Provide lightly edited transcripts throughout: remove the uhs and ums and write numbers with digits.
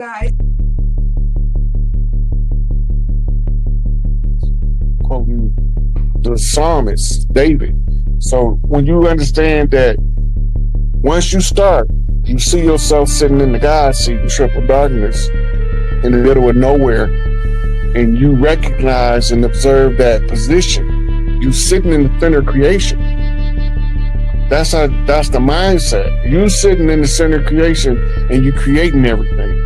guys. Quoting the psalmist, David. So when you understand that once you start, you see yourself sitting in the God's seat in triple darkness in the middle of nowhere, and you recognize and observe that position. You sitting in the center of creation. That's the mindset. You sitting in the center of creation and you creating everything.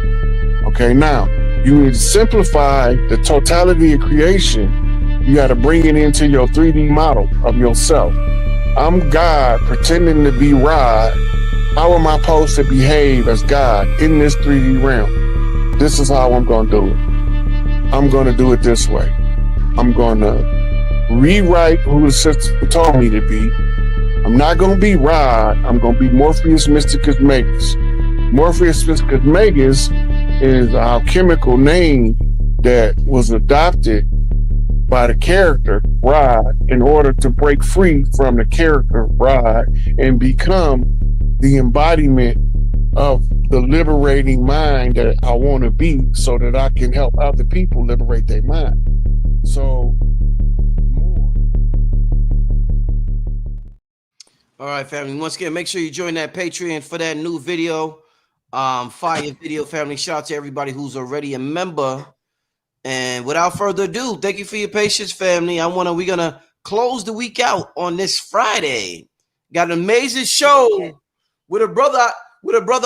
Okay, now you would simplify the totality of creation. You got to bring it into your 3D model of yourself. I'm God pretending to be Rod. How am I supposed to behave as God in this 3D realm? This is how I'm going to do it. I'm going to do it this way. I'm going to rewrite who the system told me to be. I'm not going to be Rod. I'm going to be Morpheus Mysticus Magus. Morpheus Mysticus Magus is a alchemical name that was adopted by the character Rod in order to break free from the character Rod and become the embodiment of the liberating mind that I want to be, so that I can help other people liberate their mind. So all right, family. Once again, make sure you join that Patreon for that new video. Fire video, family. Shout out to everybody who's already a member. And without further ado, thank you for your patience, family. We're gonna close the week out on this Friday. Got an amazing show with a brother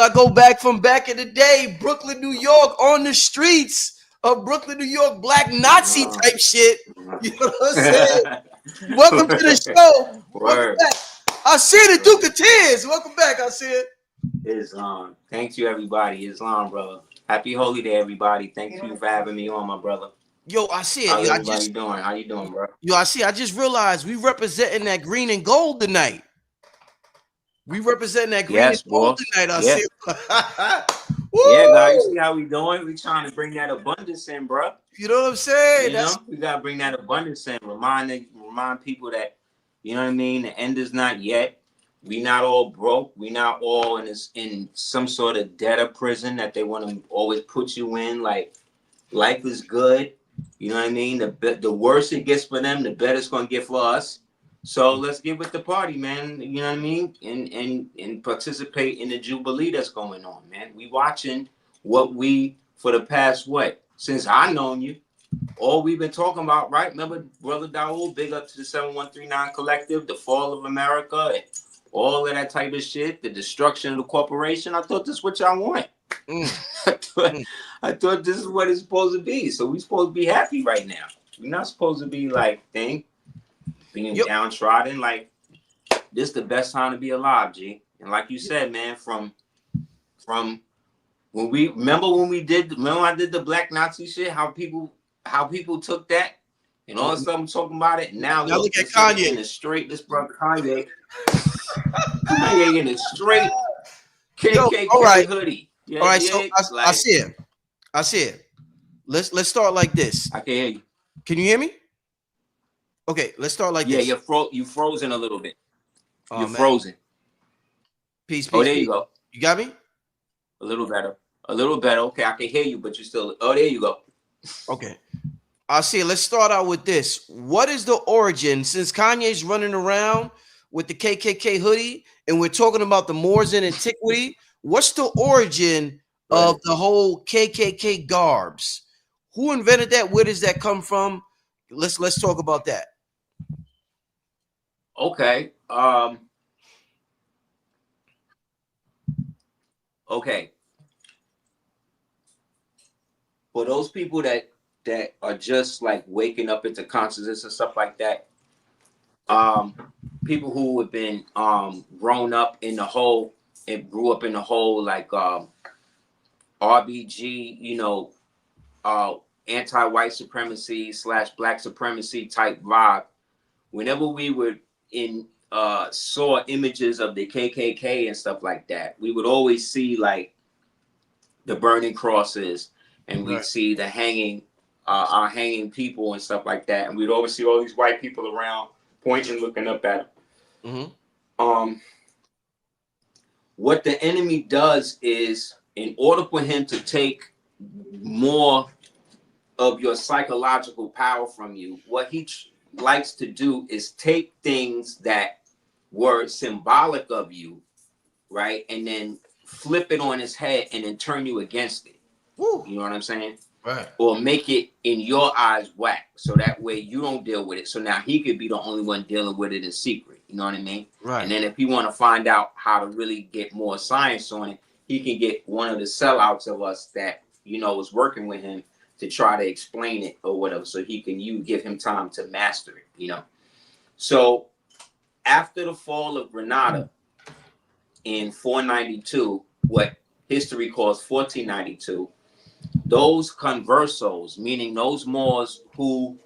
I go back from back in the day, Brooklyn, New York, on the streets of Brooklyn, New York, black Nazi type shit. You know what I'm saying? Welcome to the show. Welcome back. Aseer, the Duke of Tears. Welcome back, Aseer. Islam. Thank you, everybody. Islam, brother. Happy Holy Day, everybody. Thank you for having me on, my brother. Yo, Aseer. How's everybody doing? How you doing, bro? Yo, Aseer, I just realized we representing that green and gold tonight. We representing that green and gold tonight, Aseer. Yeah. Yeah, guys, you see how we doing? We trying to bring that abundance in, bro. You know what I'm saying? We gotta bring that abundance in. Remind people that, you know what I mean, the end is not yet. We not all broke. We not all in some sort of debtor prison that they want to always put you in. Like, life is good. You know what I mean? The worse it gets for them, the better it's gonna get for us. So let's get with the party, man. You know what I mean? And participate in the jubilee that's going on, man. We watching what for the past since I known you, all we've been talking about, right? Remember, Brother Daoud, big up to the 7139 Collective, the fall of America, and all of that type of shit, the destruction of the corporation. I thought this is what y'all want. I thought this is what it's supposed to be. So we supposed to be happy right now. We're not supposed to be being downtrodden. Like, this is the best time to be alive, G. And like you said, man, from when I did the black Nazi shit, how people took that, and all of a sudden talking about it. Now look at Kanye in the straight. This brother Kanye in the straight KKK hoodie. Yeah, all right, so I see it. Let's start like this. I can hear you. Can you hear me? Okay, let's start like this. Yeah, you frozen a little bit. Oh, you're frozen. Peace. Oh, there you go. You got me? A little better. Okay, I can hear you, but you still. Oh, there you go. Okay. I see. Let's start out with this. What is the origin, since Kanye's running around with the KKK hoodie and we're talking about the Moors in Antiquity? What's the origin of the whole KKK garbs? Who invented that? Where does that come from? Let's talk about that. Okay. Okay. For those people that are just like waking up into consciousness and stuff like that, people who have been grown up in the whole and grew up in the whole RBG, anti-white supremacy / black supremacy type vibe. Whenever we were saw images of the KKK and stuff like that, we would always see like the burning crosses, and we'd see the hanging people and stuff like that, and we'd always see all these white people around pointing, looking up at them. What the enemy does is, in order for him to take more of your psychological power from you. What he likes to do is take things that were symbolic of you, right, and then flip it on his head and then turn you against it. Woo. You know what I'm saying? Right. Or make it in your eyes whack, so that way you don't deal with it. So now he could be the only one dealing with it in secret. You know what I mean? Right. And then if he want to find out how to really get more science on it, he can get one of the sellouts of us that, you know, is working with him to try to explain it or whatever, so he can give him time to master it. You know. So after the fall of Granada in 492, what history calls 1492. Those conversos, meaning those Moors who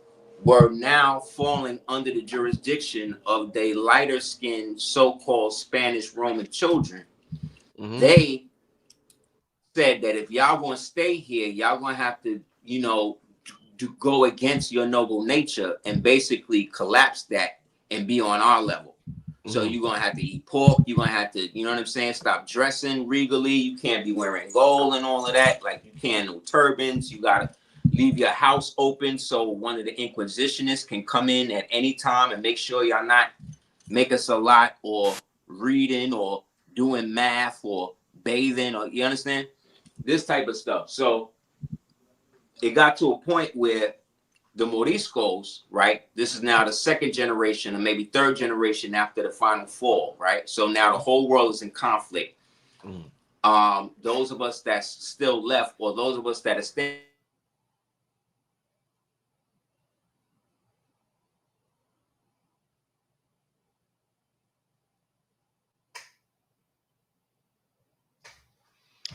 were now falling under the jurisdiction of the lighter skinned so-called Spanish Roman children, they said that if y'all gonna stay here, y'all gonna have to, you know, to go against your noble nature and basically collapse that and be on our level. So you're gonna have to eat pork. You're gonna have to, you know what I'm saying, stop dressing regally. You can't be wearing gold and all of that. Like, you can't, no turbans. You gotta leave your house open so one of the Inquisitionists can come in at any time and make sure y'all not make us a lot or reading or doing math or bathing, or, you understand, this type of stuff. So it got to a point where the Moriscos, right? This is now the second generation or maybe third generation after the final fall, right? So now the whole world is in conflict. Those of us that's still left, or those of us that are staying.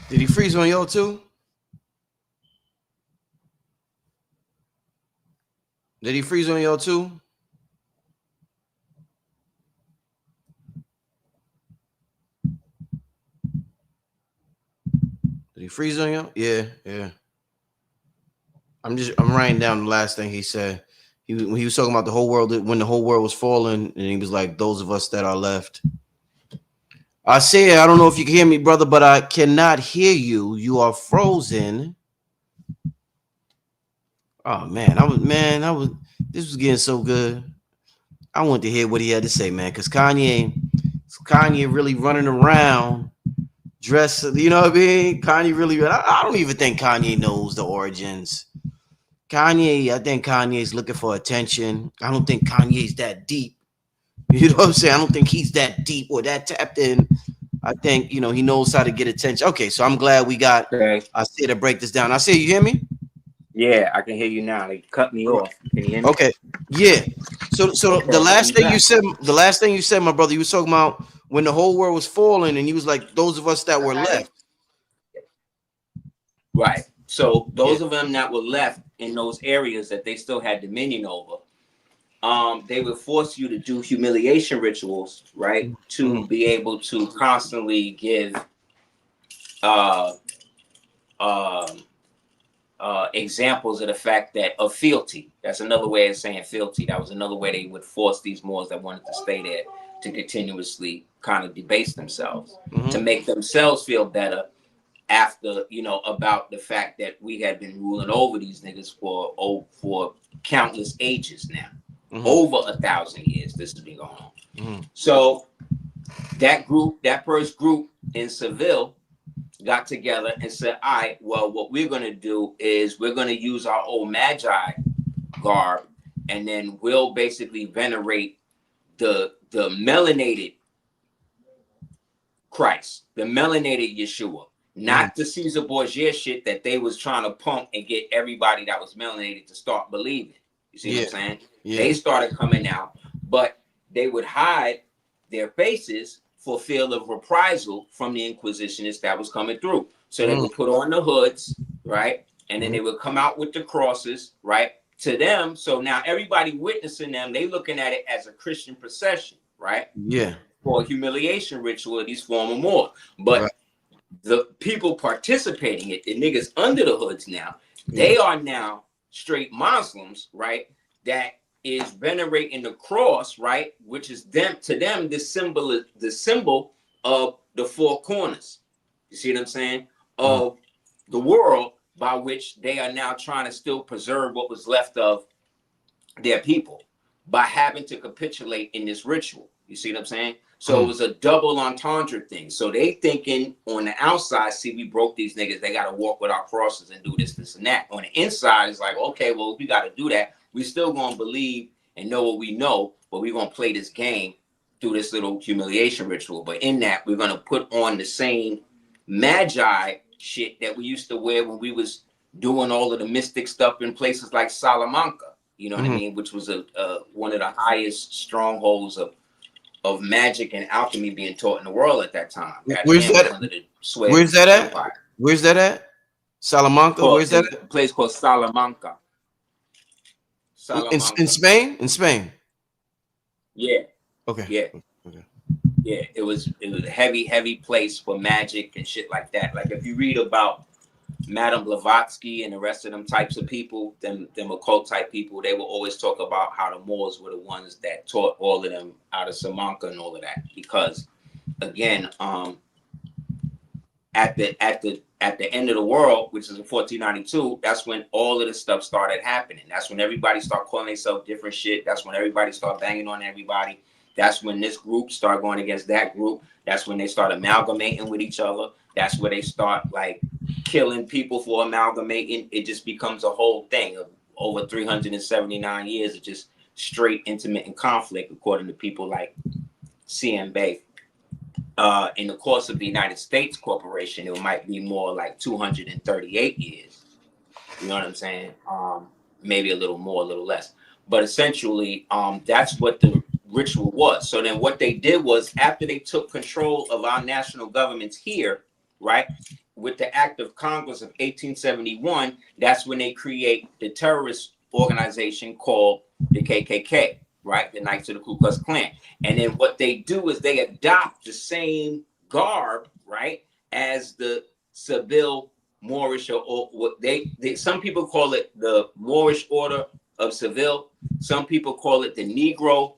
Did he freeze on y'all too? Did he freeze on y'all too? Did he freeze on y'all? Yeah, yeah. I'm writing down the last thing he said. When he was talking about the whole world, when the whole world was falling, and he was like, those of us that are left. Aseer, I don't know if you can hear me, brother, but I cannot hear you. You are frozen. Oh man, this was getting so good. I wanted to hear what he had to say, man, because Kanye really running around dressed, you know what I mean? Kanye really, I don't even think Kanye knows the origins. I think Kanye's looking for attention. I don't think Kanye's that deep. You know what I'm saying? I don't think he's that deep or that tapped in. I think, you know, he knows how to get attention. Okay, so I'm glad we got Aseer to break this down. Aseer, you hear me? Yeah, I can hear you now. They cut me off. Can you hear me? Okay. Yeah. So the last thing you said, my brother, you was talking about when the whole world was falling, and you was like, those of us that were left. Right. So those of them that were left in those areas that they still had dominion over, they would force you to do humiliation rituals, right? To be able to constantly give examples of the fact that of fealty. That's another way of saying fealty. That was another way they would force these Moors that wanted to stay there to continuously kind of debase themselves, to make themselves feel better after, you know, about the fact that we had been ruling over these niggas for countless ages now. Over 1,000 years this has been going on. So that first group in Seville got together and said, all right, well, what we're going to do is we're going to use our old Magi garb, and then we'll basically venerate the melanated Christ, the melanated Yeshua, not the Caesar Borgia shit that they was trying to pump and get everybody that was melanated to start believing. You see what I'm saying? They started coming out, but they would hide their faces for fear of reprisal from the Inquisitionists that was coming through. So they would put on the hoods, right? And then they would come out with the crosses, right? To them, so now everybody witnessing them, they looking at it as a Christian procession, right? Yeah. For a humiliation ritual of these former Moors. But the people participating it, the niggas under the hoods now, they are now straight Muslims, right? That is venerating the cross, right? Which is to them the symbol of the four corners. You see what I'm saying? Of the world, by which they are now trying to still preserve what was left of their people by having to capitulate in this ritual. You see what I'm saying? So it was a double entendre thing. So they thinking on the outside, see, we broke these niggas. They got to walk with our crosses and do this, this, and that. On the inside, it's like, okay, well, if we got to do that, we still going to believe and know what we know, but we're going to play this game through this little humiliation ritual. But in that, we're going to put on the same magi shit that we used to wear when we was doing all of the mystic stuff in places like Salamanca, you know what I mean, which was one of the highest strongholds of magic and alchemy being taught in the world at that time. Where's that? Under the sway Where's that at? Empire. Where's that at? Salamanca. Where's that? A place called Salamanca. In Spain? In Spain. Yeah. Okay. Yeah. Okay. Yeah. It was a heavy place for magic and shit like that. Like if you read about Madame Blavatsky and the rest of them types of people, them occult type people, they will always talk about how the Moors were the ones that taught all of them out of Salamanca and all of that. Because again, at the end of the world, which is in 1492, that's when all of this stuff started happening. That's when everybody started calling themselves different shit. That's when everybody started banging on everybody. That's when this group started going against that group. That's when they start amalgamating with each other. That's where they start like killing people for amalgamating. It just becomes a whole thing of over 379 years of just straight intermittent conflict, according to people like C.M. Bay. In the course of the United States Corporation, it might be more like 238 years. You know what I'm saying? Maybe a little more, a little less. But essentially, that's what the ritual was. So then what they did was, after they took control of our national governments here, right, with the Act of Congress of 1871, that's when they create the terrorist organization called the KKK, right, the Knights of the Ku Klux Klan. And then what they do is they adopt the same garb, right, as the Seville Moorish, or what they some people call it the Moorish Order of Seville. Some people call it the Negro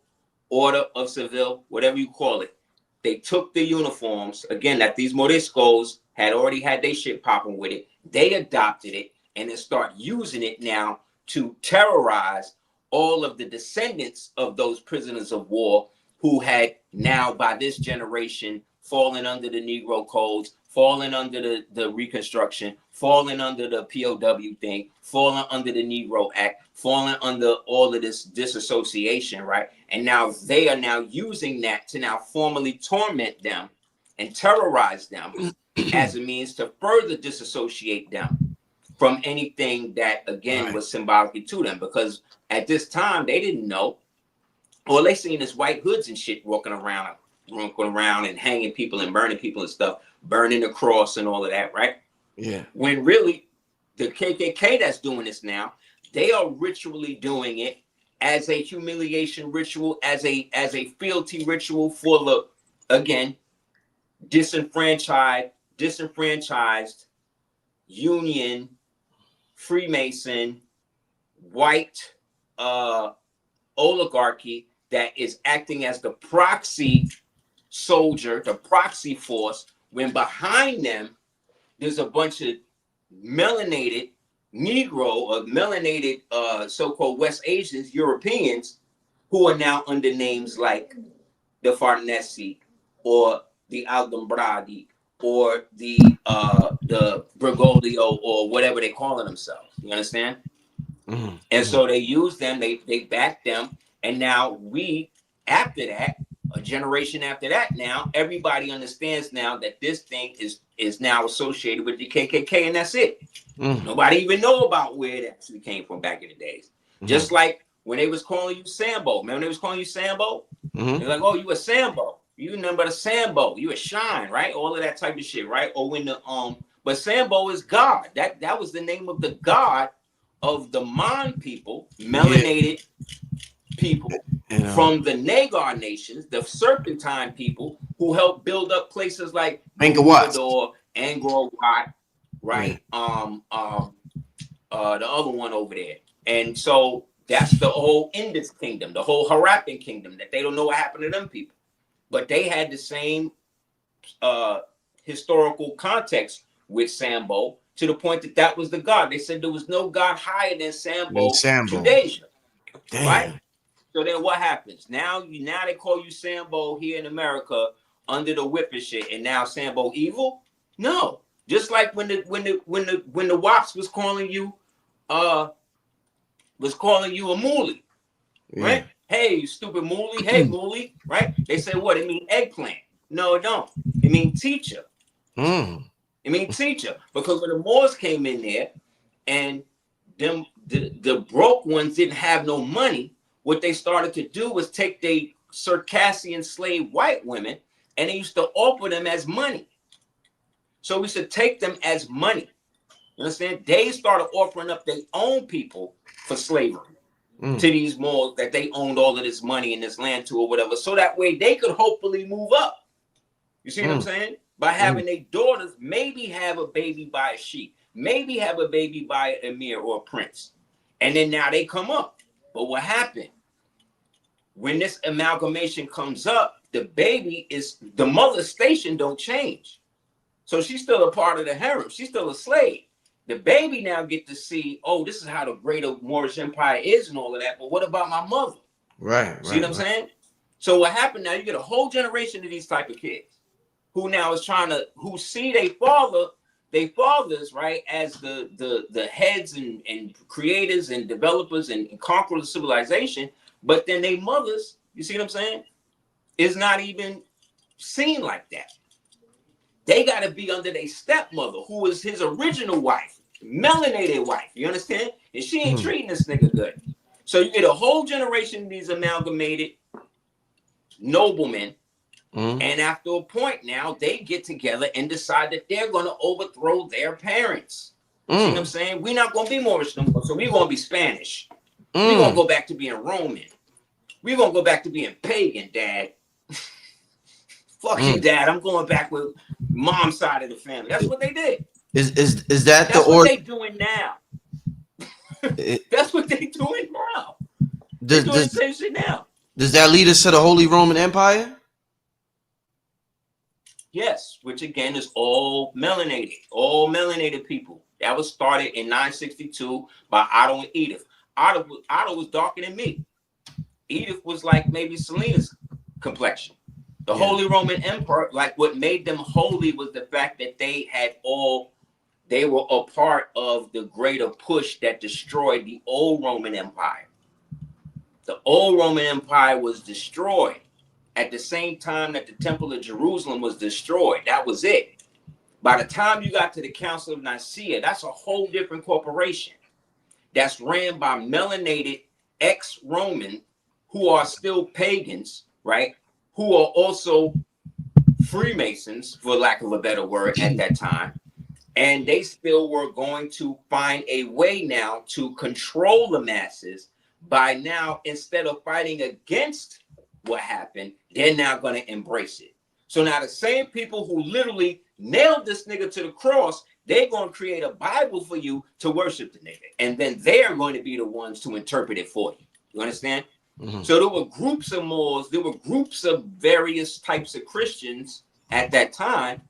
Order of Seville, whatever you call it. They took the uniforms, again, that these Moriscos had already had their shit popping with it. They adopted it and then start using it now to terrorize all of the descendants of those prisoners of war who had now, by this generation, fallen under the Negro codes, fallen under the Reconstruction, fallen under the POW thing, fallen under the Negro Act, fallen under all of this disassociation, right? And now they are now using that to now formally torment them and terrorize them as a means to further disassociate them from anything that, again, was symbolically to them. Because at this time, they didn't know. All they seen is white hoods and shit walking around and hanging people and burning people and stuff, burning the cross and all of that, right? Yeah. When really the KKK that's doing this now, they are ritually doing it as a humiliation ritual, as a fealty ritual for the, again, disenfranchised Union, Freemason, white oligarchy that is acting as the proxy soldier, the proxy force, when behind them there's a bunch of melanated Negro or melanated so-called West Asians, Europeans, who are now under names like the Farnese or the Aldombradi or the Bergoglio or whatever they call themselves. You understand? Mm-hmm. And so they use them, they back them, and now we, after that, a generation after that, now everybody understands now that this thing is now associated with the KKK, and that's it. Mm-hmm. Nobody even know about where it actually came from back in the days. Mm-hmm. Just like when they was calling you Sambo. Remember when they was calling you Sambo? Mm-hmm. They're like, oh, you a Sambo. You nothing but a Sambo. You a Shine, right? All of that type of shit, right? Or when the but Sambo is God. That was the name of the God of the Mon people, melanated people from the Nagar nations, the Serpentine people who helped build up places like Angkor Wat, right? The other one over there. And so that's the whole Indus kingdom, the whole Harappan kingdom, that they don't know what happened to them people. But they had the same historical context with Sambo to the point that that was the God. They said there was no God higher than Sambo, Sambo. Judaism, Damn. right? So then what happens? Now they call you Sambo here in America under the whip and shit, and now Sambo evil? No. Just like when the Wops was calling you a moolie, right? Hey, you stupid moolie. Hey, moolie, right? They say what? It mean eggplant. No, it don't. It mean teacher. It mean teacher. Because when the Moors came in there and the broke ones didn't have no money, what they started to do was take the Circassian slave white women and they used to offer them as money. So we should take them as money. You understand? They started offering up their own people for slavery to these Moors that they owned all of this money in this land to or whatever. So that way they could hopefully move up. You see what I'm saying? By having their daughters maybe have a baby by a sheik, maybe have a baby by an emir or a prince. And then now they come up. But what happened? When this amalgamation comes up, the mother's station don't change. So she's still a part of the harem. She's still a slave. The baby now get to see, oh, this is how the greater Moorish Empire is and all of that. But what about my mother? Right. See what I'm saying? So what happened now, you get a whole generation of these type of kids who now is who see their fathers, right, as the heads and creators and developers and conquerors of civilization. But then they mothers, you see what I'm saying, is not even seen like that. They got to be under their stepmother, who is his original wife, melanated wife. You understand? And she ain't treating this nigga good. So you get a whole generation of these amalgamated noblemen. And after a point now, they get together and decide that they're going to overthrow their parents. See what I'm saying? We're not going to be Moorish no more, so we're going to be Spanish. We're going to go back to being Roman. We're going to go back to being pagan, Dad. Fuck you, Dad. I'm going back with mom's side of the family. That's what they did. Is that That's the what they doing now. That's what they doing now. They're doing the same shit now. Does that lead us to the Holy Roman Empire? Yes, which again is all melanated people. That was started in 962 by Otto and Edith. Otto was darker than me. Edith was like maybe Selena's complexion. The Holy Roman Empire, like what made them holy was the fact that they were a part of the greater push that destroyed the old Roman Empire. The old Roman Empire was destroyed at the same time that the Temple of Jerusalem was destroyed. That was it. By the time you got to the Council of Nicaea, that's a whole different corporation that's ran by melanated ex-Roman who are still pagans, right? Who are also Freemasons, for lack of a better word, at that time. And they still were going to find a way now to control the masses by now, instead of fighting against what happened, they're now going to embrace it. So now the same people who literally nailed this nigga to the cross, they're going to create a Bible for you to worship the nigga. And then they're going to be the ones to interpret it for you. You understand? So there were groups of Moors, there were groups of various types of Christians at that time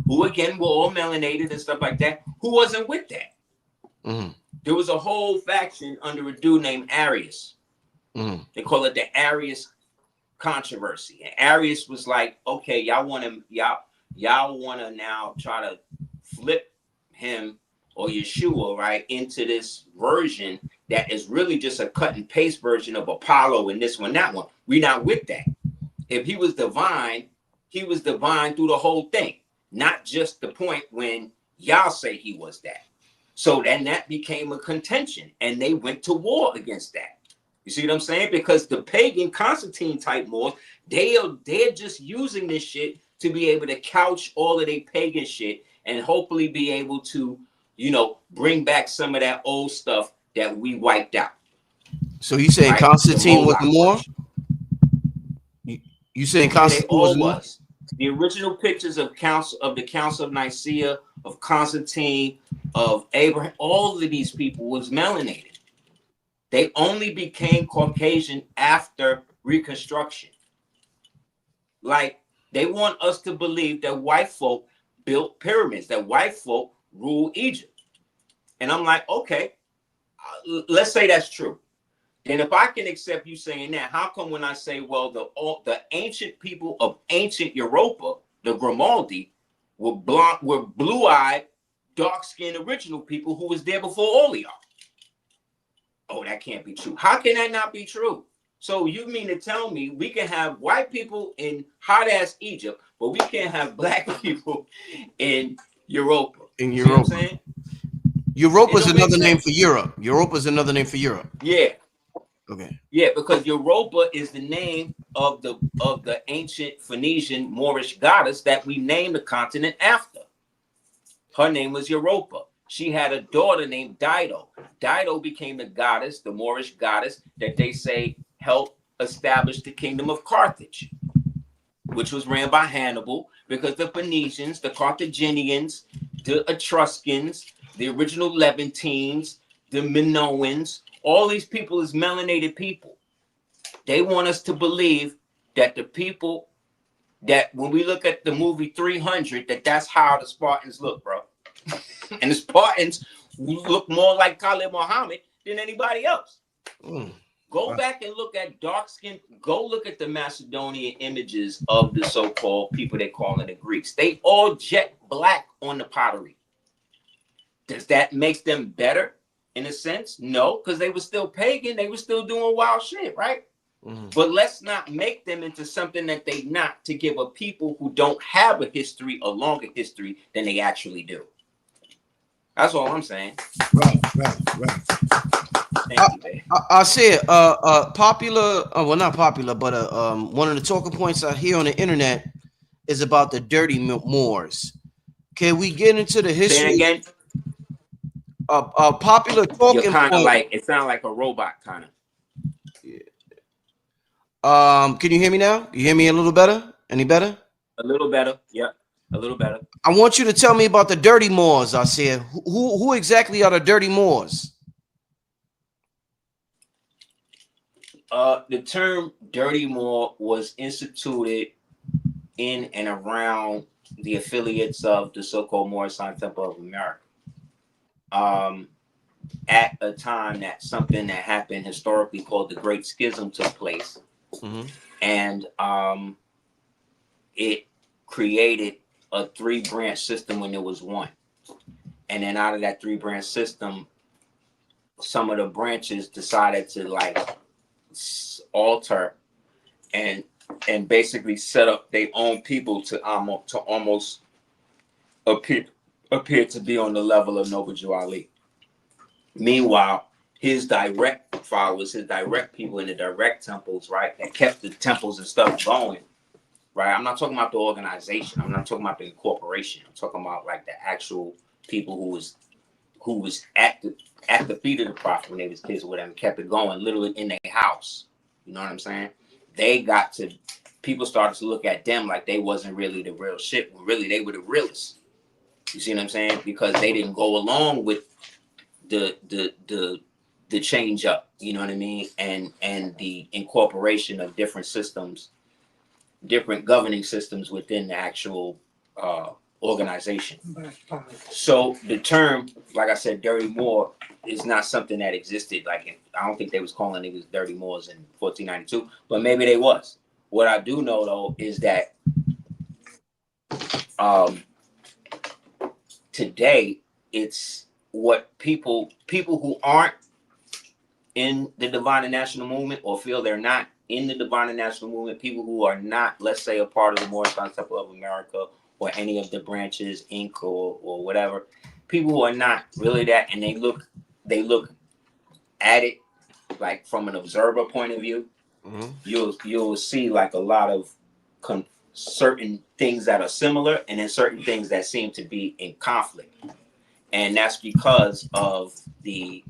who again were all melanated and stuff like that, who wasn't with that. There was a whole faction under a dude named Arius. They call it the Arius controversy. And Arius was like, okay, y'all want to now try to flip him or Yeshua, right, into this version that is really just a cut and paste version of Apollo and this one, that one. We're not with that. If he was divine through the whole thing, not just the point when y'all say he was that. So then that became a contention and they went to war against that. You see what I'm saying? Because the pagan Constantine type Moors, they're just using this shit to be able to couch all of their pagan shit and hopefully be able to, bring back some of that old stuff that we wiped out. So you saying Constantine was more? You saying Constantine was more? The original pictures of the Council of Nicaea, of Constantine, of Abraham, all of these people was melanated. They only became Caucasian after Reconstruction. Like, they want us to believe that white folk built pyramids, that white folk ruled Egypt. And I'm like, okay, let's say that's true. Then if I can accept you saying that, how come when I say, well, the ancient people of ancient Europa, the Grimaldi, were blue-eyed, dark-skinned original people who was there before all of y'all? Oh, that can't be true. How can that not be true? So you mean to tell me we can have white people in hot-ass Egypt, but we can't have black people in Europa? In You see what I'm Europa. saying? Europa is another name for Europe. Europa is another name for Europe. Yeah. Okay. Yeah, because Europa is the name of the ancient Phoenician Moorish goddess that we named the continent after. Her name was Europa. She had a daughter named Dido. Dido became the goddess, the Moorish goddess that they say helped establish the kingdom of Carthage, which was ran by Hannibal, because the Phoenicians, the Carthaginians, the Etruscans, the original Levantines, the Minoans, all these people is melanated people. They want us to believe that the people that when we look at the movie 300, that's how the Spartans look, bro. And the Spartans look more like Khalid Muhammad than anybody else. Go back and look at dark skin. Go look at the Macedonian images of the so-called people they call the Greeks. They all jet black on the pottery. Does that make them better in a sense? No, because they were still pagan. They were still doing wild shit, right? But let's not make them into something that they not, to give a people who don't have a history a longer history than they actually do. That's all I'm saying. Right. Thank you, babe. I said, popular, well, not popular, but one of the talking points I hear on the internet is about the Dirty Moors. Can we get into the history? Say it again. Popular talking You're kind of point. like, it sounds like a robot kind of. Can you hear me now? You hear me a little better? Any better? A little better. Yep. A little better. I want you to tell me about the Dirty Moors. I said, who exactly are the Dirty Moors? The term Dirty Moor was instituted in and around the affiliates of the so-called Moorish Temple of America. At a time that something that happened historically called the Great Schism took place. And it created a 3-branch system when there was one. And then out of that 3-branch system, some of the branches decided to like alter and basically set up their own people to almost appear to be on the level of Noble Ali. Meanwhile, his direct followers, his direct people in the direct temples, right, that kept the temples and stuff going, right? I'm not talking about the organization. I'm not talking about the incorporation. I'm talking about like the actual people who was at the feet of the prophet when they was kids or whatever, kept it going literally in their house. You know what I'm saying? People started to look at them like they wasn't really the real shit, when really they were the realest. You see what I'm saying? Because they didn't go along with the change up, you know what I mean? And the incorporation of different systems, different governing systems within the actual organization. So the term, like I said, Dirty Moor is not something that existed. I don't think they was calling niggas Dirty Moors in 1492, but maybe they was. What I do know though is that today it's what people who aren't in the Divine and National Movement or feel they're not in the Divine and National Movement, people who are not, let's say, a part of the Moorish Temple of America or any of the branches, Inc. or whatever, people who are not really that, and they look at it like from an observer point of view, you'll see like a lot of certain things that are similar and then certain things that seem to be in conflict. And that's because of the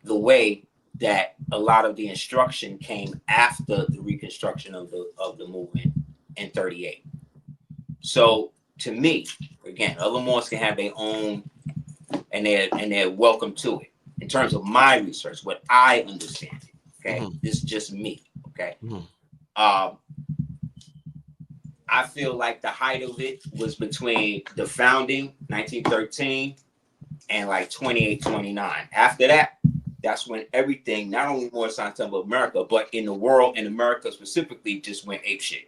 way that a lot of the instruction came after the reconstruction of the movement in 38. So to me, again, other Moors can have their own, and they're welcome to it. In terms of my research, what I understand, okay, this is just me, okay. I feel like the height of it was between the founding, 1913, and like 28, 29. After that, that's when everything, not only more Science of America, but in the world, in America specifically, just went apeshit.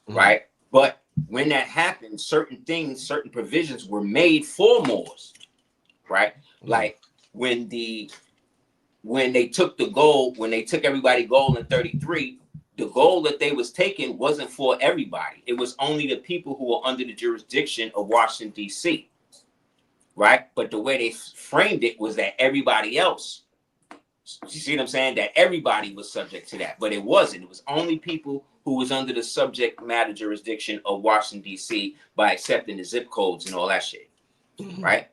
Right? But when that happened, certain things, certain provisions were made for Moors. Right? Like when they took the gold, when they took everybody gold in 33, the gold that they was taking wasn't for everybody. It was only the people who were under the jurisdiction of Washington, D.C. Right? But the way they framed it was that everybody else, you see what I'm saying? That everybody was subject to that, but it wasn't. It was only people who was under the subject matter jurisdiction of Washington, D.C. by accepting the zip codes and all that shit. Right?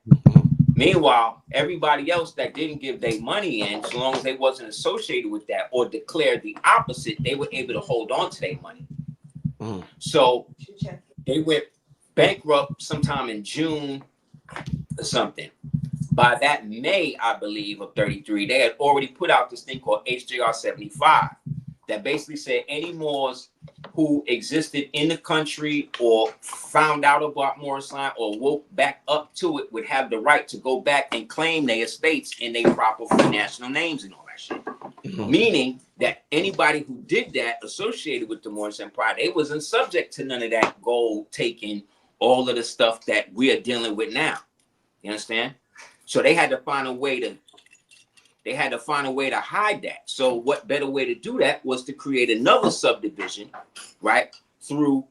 Meanwhile, everybody else that didn't give their money in, so long as they wasn't associated with that or declared the opposite, they were able to hold on to their money. So they went bankrupt sometime in June or something. By that May, I believe, of 33, they had already put out this thing called HJR 75 that basically said any Moors who existed in the country or found out about Moorish land or woke back up to it would have the right to go back and claim their estates in their proper free national names and all that shit. Meaning that anybody who did that associated with the Moorish Empire, they wasn't subject to none of that gold taking, all of the stuff that we are dealing with now. You understand? So they had to find a way to hide that. So what better way to do that was to create another subdivision, right? Through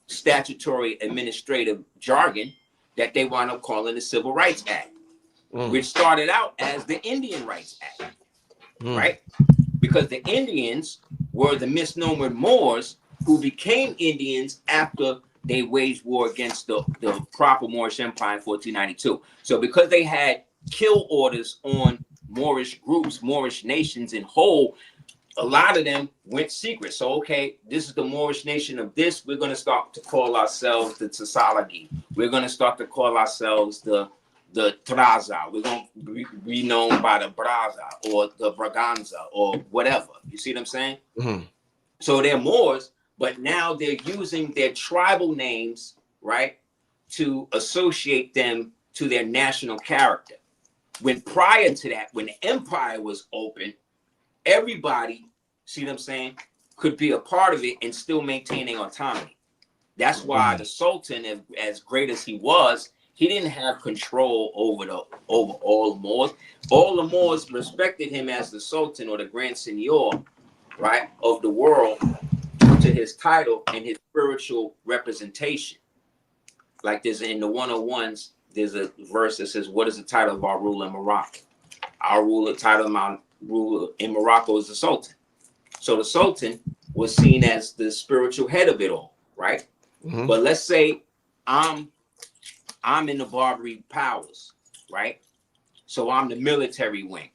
statutory administrative jargon that they wound up calling the Civil Rights Act, which started out as the Indian Rights Act, right? Because the Indians were the misnomer Moors who became Indians after they waged war against the proper Moorish Empire in 1492. So because they had kill orders on Moorish groups, Moorish nations in whole, a lot of them went secret. So, okay, this is the Moorish nation of this. We're going to start to call ourselves the Tsalagi. We're going to start to call ourselves the Traza. We're going to be known by the Braza or the Braganza or whatever. You see what I'm saying? So they're Moors, but now they're using their tribal names, right, to associate them to their national character. When prior to that, when the empire was open, everybody, see what I'm saying, could be a part of it and still maintaining autonomy. That's why the Sultan, as great as he was, he didn't have control over all the Moors. All the Moors respected him as the Sultan or the Grand Seignior, right, of the world, to his title and his spiritual representation. Like there's in the 101s, there's a verse that says, what is the title of our ruler in Morocco? Title of my ruler in Morocco is the Sultan. So the Sultan was seen as the spiritual head of it all, right? But let's say I'm in the Barbary powers, right? So I'm the military wing.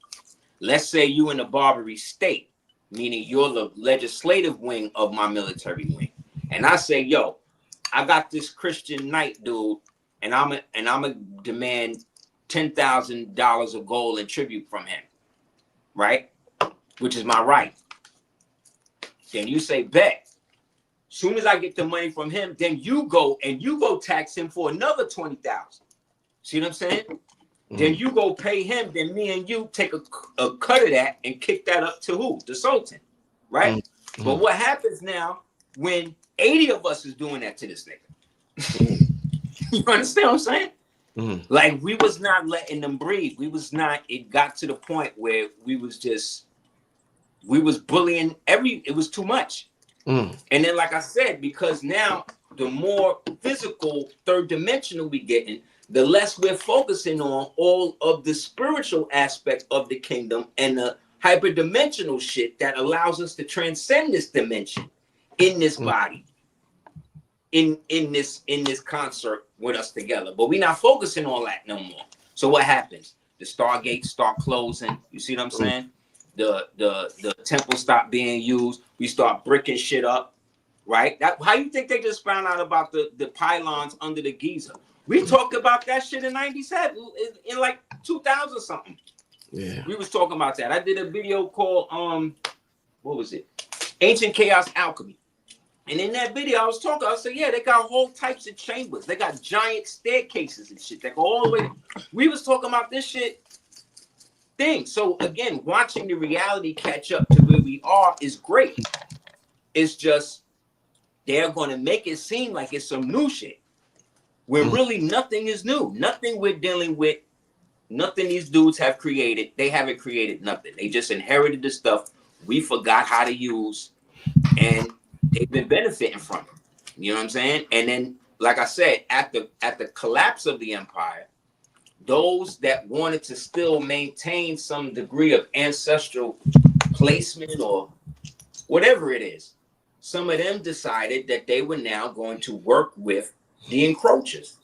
Let's say you in the Barbary state, meaning you're the legislative wing of my military wing. And I say, yo, I got this Christian knight dude, and I'm a demand $10,000 of gold in tribute from him, right? Which is my right. Then you say, bet. Soon as I get the money from him, then you go tax him for another 20,000. See what I'm saying? Then you go pay him. Then me and you take a cut of that and kick that up to who? The Sultan, right? But what happens now when 80 of us is doing that to this nigga? You understand what I'm saying? Like we was not letting them breathe. It got to the point where we was bullying it was too much. And then, like I said, because now the more physical, third dimensional we getting, the less we're focusing on all of the spiritual aspect of the kingdom and the hyperdimensional shit that allows us to transcend this dimension in this body, in this concert with us together. But we're not focusing on that no more. So what happens? The stargates start closing. You see what I'm saying? The temple stopped being used. We start bricking shit up, right? How you think they just found out about the pylons under the Giza? We talked about that shit in 97, in like 2000 something. Yeah. We was talking about that. I did a video called what was it? Ancient Chaos Alchemy. And in that video, I said, yeah, they got whole types of chambers. They got giant staircases and shit that go all the way. We was talking about this shit thing. So again, watching the reality catch up to where we are is great. It's just they're going to make it seem like it's some new shit when really nothing is new. Nothing we're dealing with, nothing these dudes have created. They haven't created nothing. They just inherited the stuff we forgot how to use, and they've been benefiting from it. You know what I'm saying? And then, like I said, at the collapse of the empire, those that wanted to still maintain some degree of ancestral placement or whatever it is, some of them decided that they were now going to work with the encroachers.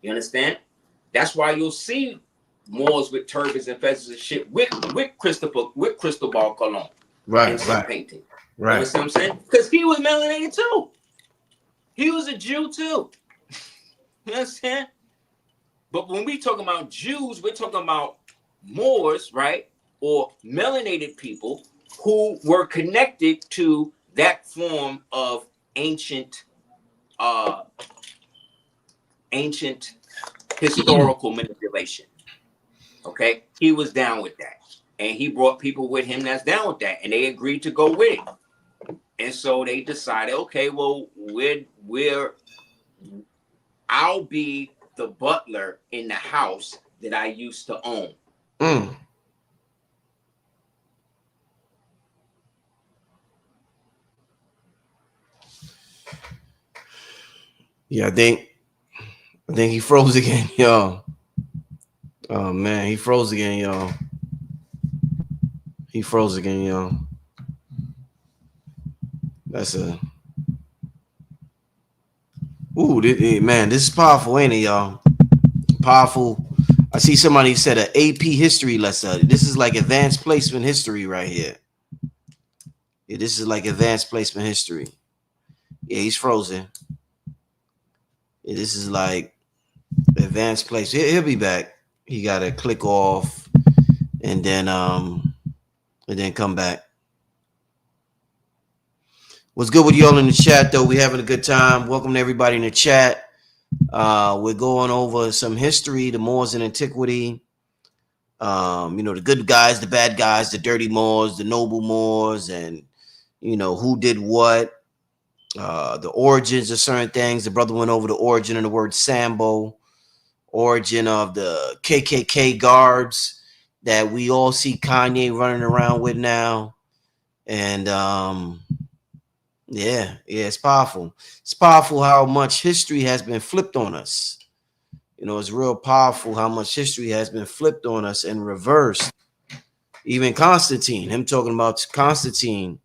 You understand? That's why you'll see Moors with turbans and feathers and shit with Cristobal Colon. Right, and some right, painting. right. You understand what I'm saying? Because he was melanated too. He was a Jew too. You understand? But when we talk about Jews, we're talking about Moors, right? Or melanated people who were connected to that form of ancient historical manipulation. Okay? He was down with that. And he brought people with him that's down with that. And they agreed to go with it. And so they decided, okay, well, I'll be the butler in the house that I used to own. Yeah, I think he froze again, y'all. Oh man, he froze again, y'all. He froze again, y'all. That's a man, this is powerful, ain't it, y'all? Powerful. I see somebody said an AP history lesson. This is like advanced placement history right here. Yeah, this is like advanced placement history. Yeah, he's frozen. Yeah, this is like advanced place. He'll be back. He gotta click off and then come back. What's good with y'all in the chat though? We having a good time. Welcome to everybody in the chat. We're going over some history, the Moors in Antiquity. The good guys, the bad guys, the dirty Moors, the noble Moors, and who did what. The origins of certain things. The brother went over the origin of the word Sambo, origin of the KKK garbs that we all see Kanye running around with now. And yeah, it's powerful. It's powerful how much history has been flipped on us. It's real powerful how much history has been flipped on us and reversed. Even Constantine, him talking about Constantine,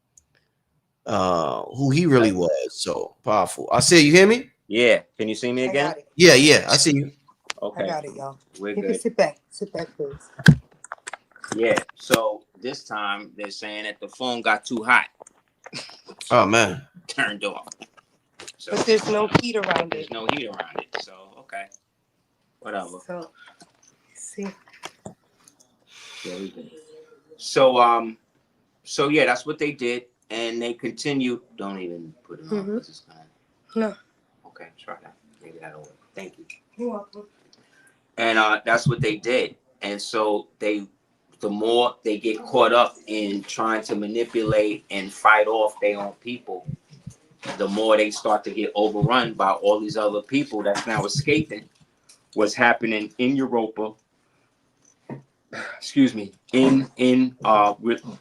who he really was. So powerful. I see you hear me? Yeah. Can you see me again? Yeah. I see you. Okay. I got it, y'all. We're You good. can sit back, please. Yeah. So this time they're saying that the phone got too hot. Oh man. Turned off. So But there's no heat around there's it. no heat around it. So okay. Whatever. So see. Yeah, we good. So yeah, that's what they did. And they continue. Don't even put it on because it's gonna. No. Okay, try that. Maybe that'll work. Thank you. You're welcome. And that's what they did. And so the more they get caught up in trying to manipulate and fight off their own people, the more they start to get overrun by all these other people that's now escaping what's happening in Europa. Excuse me,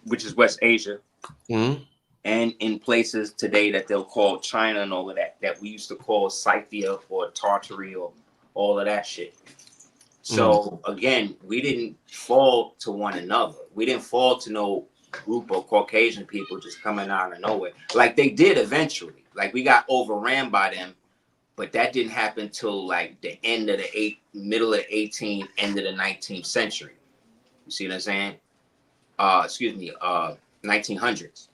which is West Asia. Mm-hmm. And in places today that they'll call China and all of that we used to call Scythia or Tartary or all of that shit. So again, we didn't fall to one another. We didn't fall to no group of Caucasian people just coming out of nowhere. Like they did eventually. Like we got overran by them, but that didn't happen till like the end of middle of the 18th, end of the 19th century. You see what I'm saying? 1900s.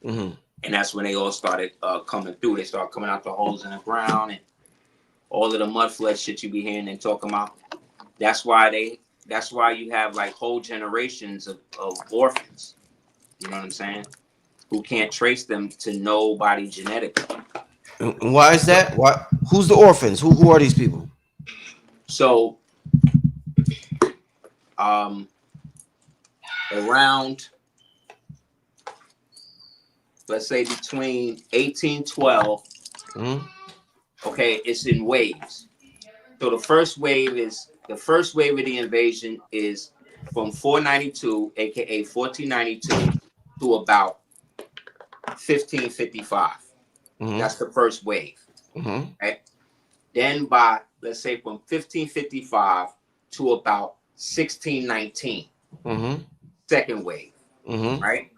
Mm-hmm. And that's when they all started coming through. They started coming out the holes in the ground and all of the mud flood shit you be hearing them talking about. That's why you have like whole generations of orphans. You know what I'm saying? Who can't trace them to nobody genetically. And why is that? Why? Who's the orphans? Who are these people? So around, let's say between 1812, Mm-hmm. okay, it's in waves. So the first wave of the invasion is from 492, aka 1492, to about 1555. Mm-hmm. That's the first wave. Mm-hmm. Right? Then by, let's say, from 1555 to about 1619, Mm-hmm. second wave. Mm-hmm. Right?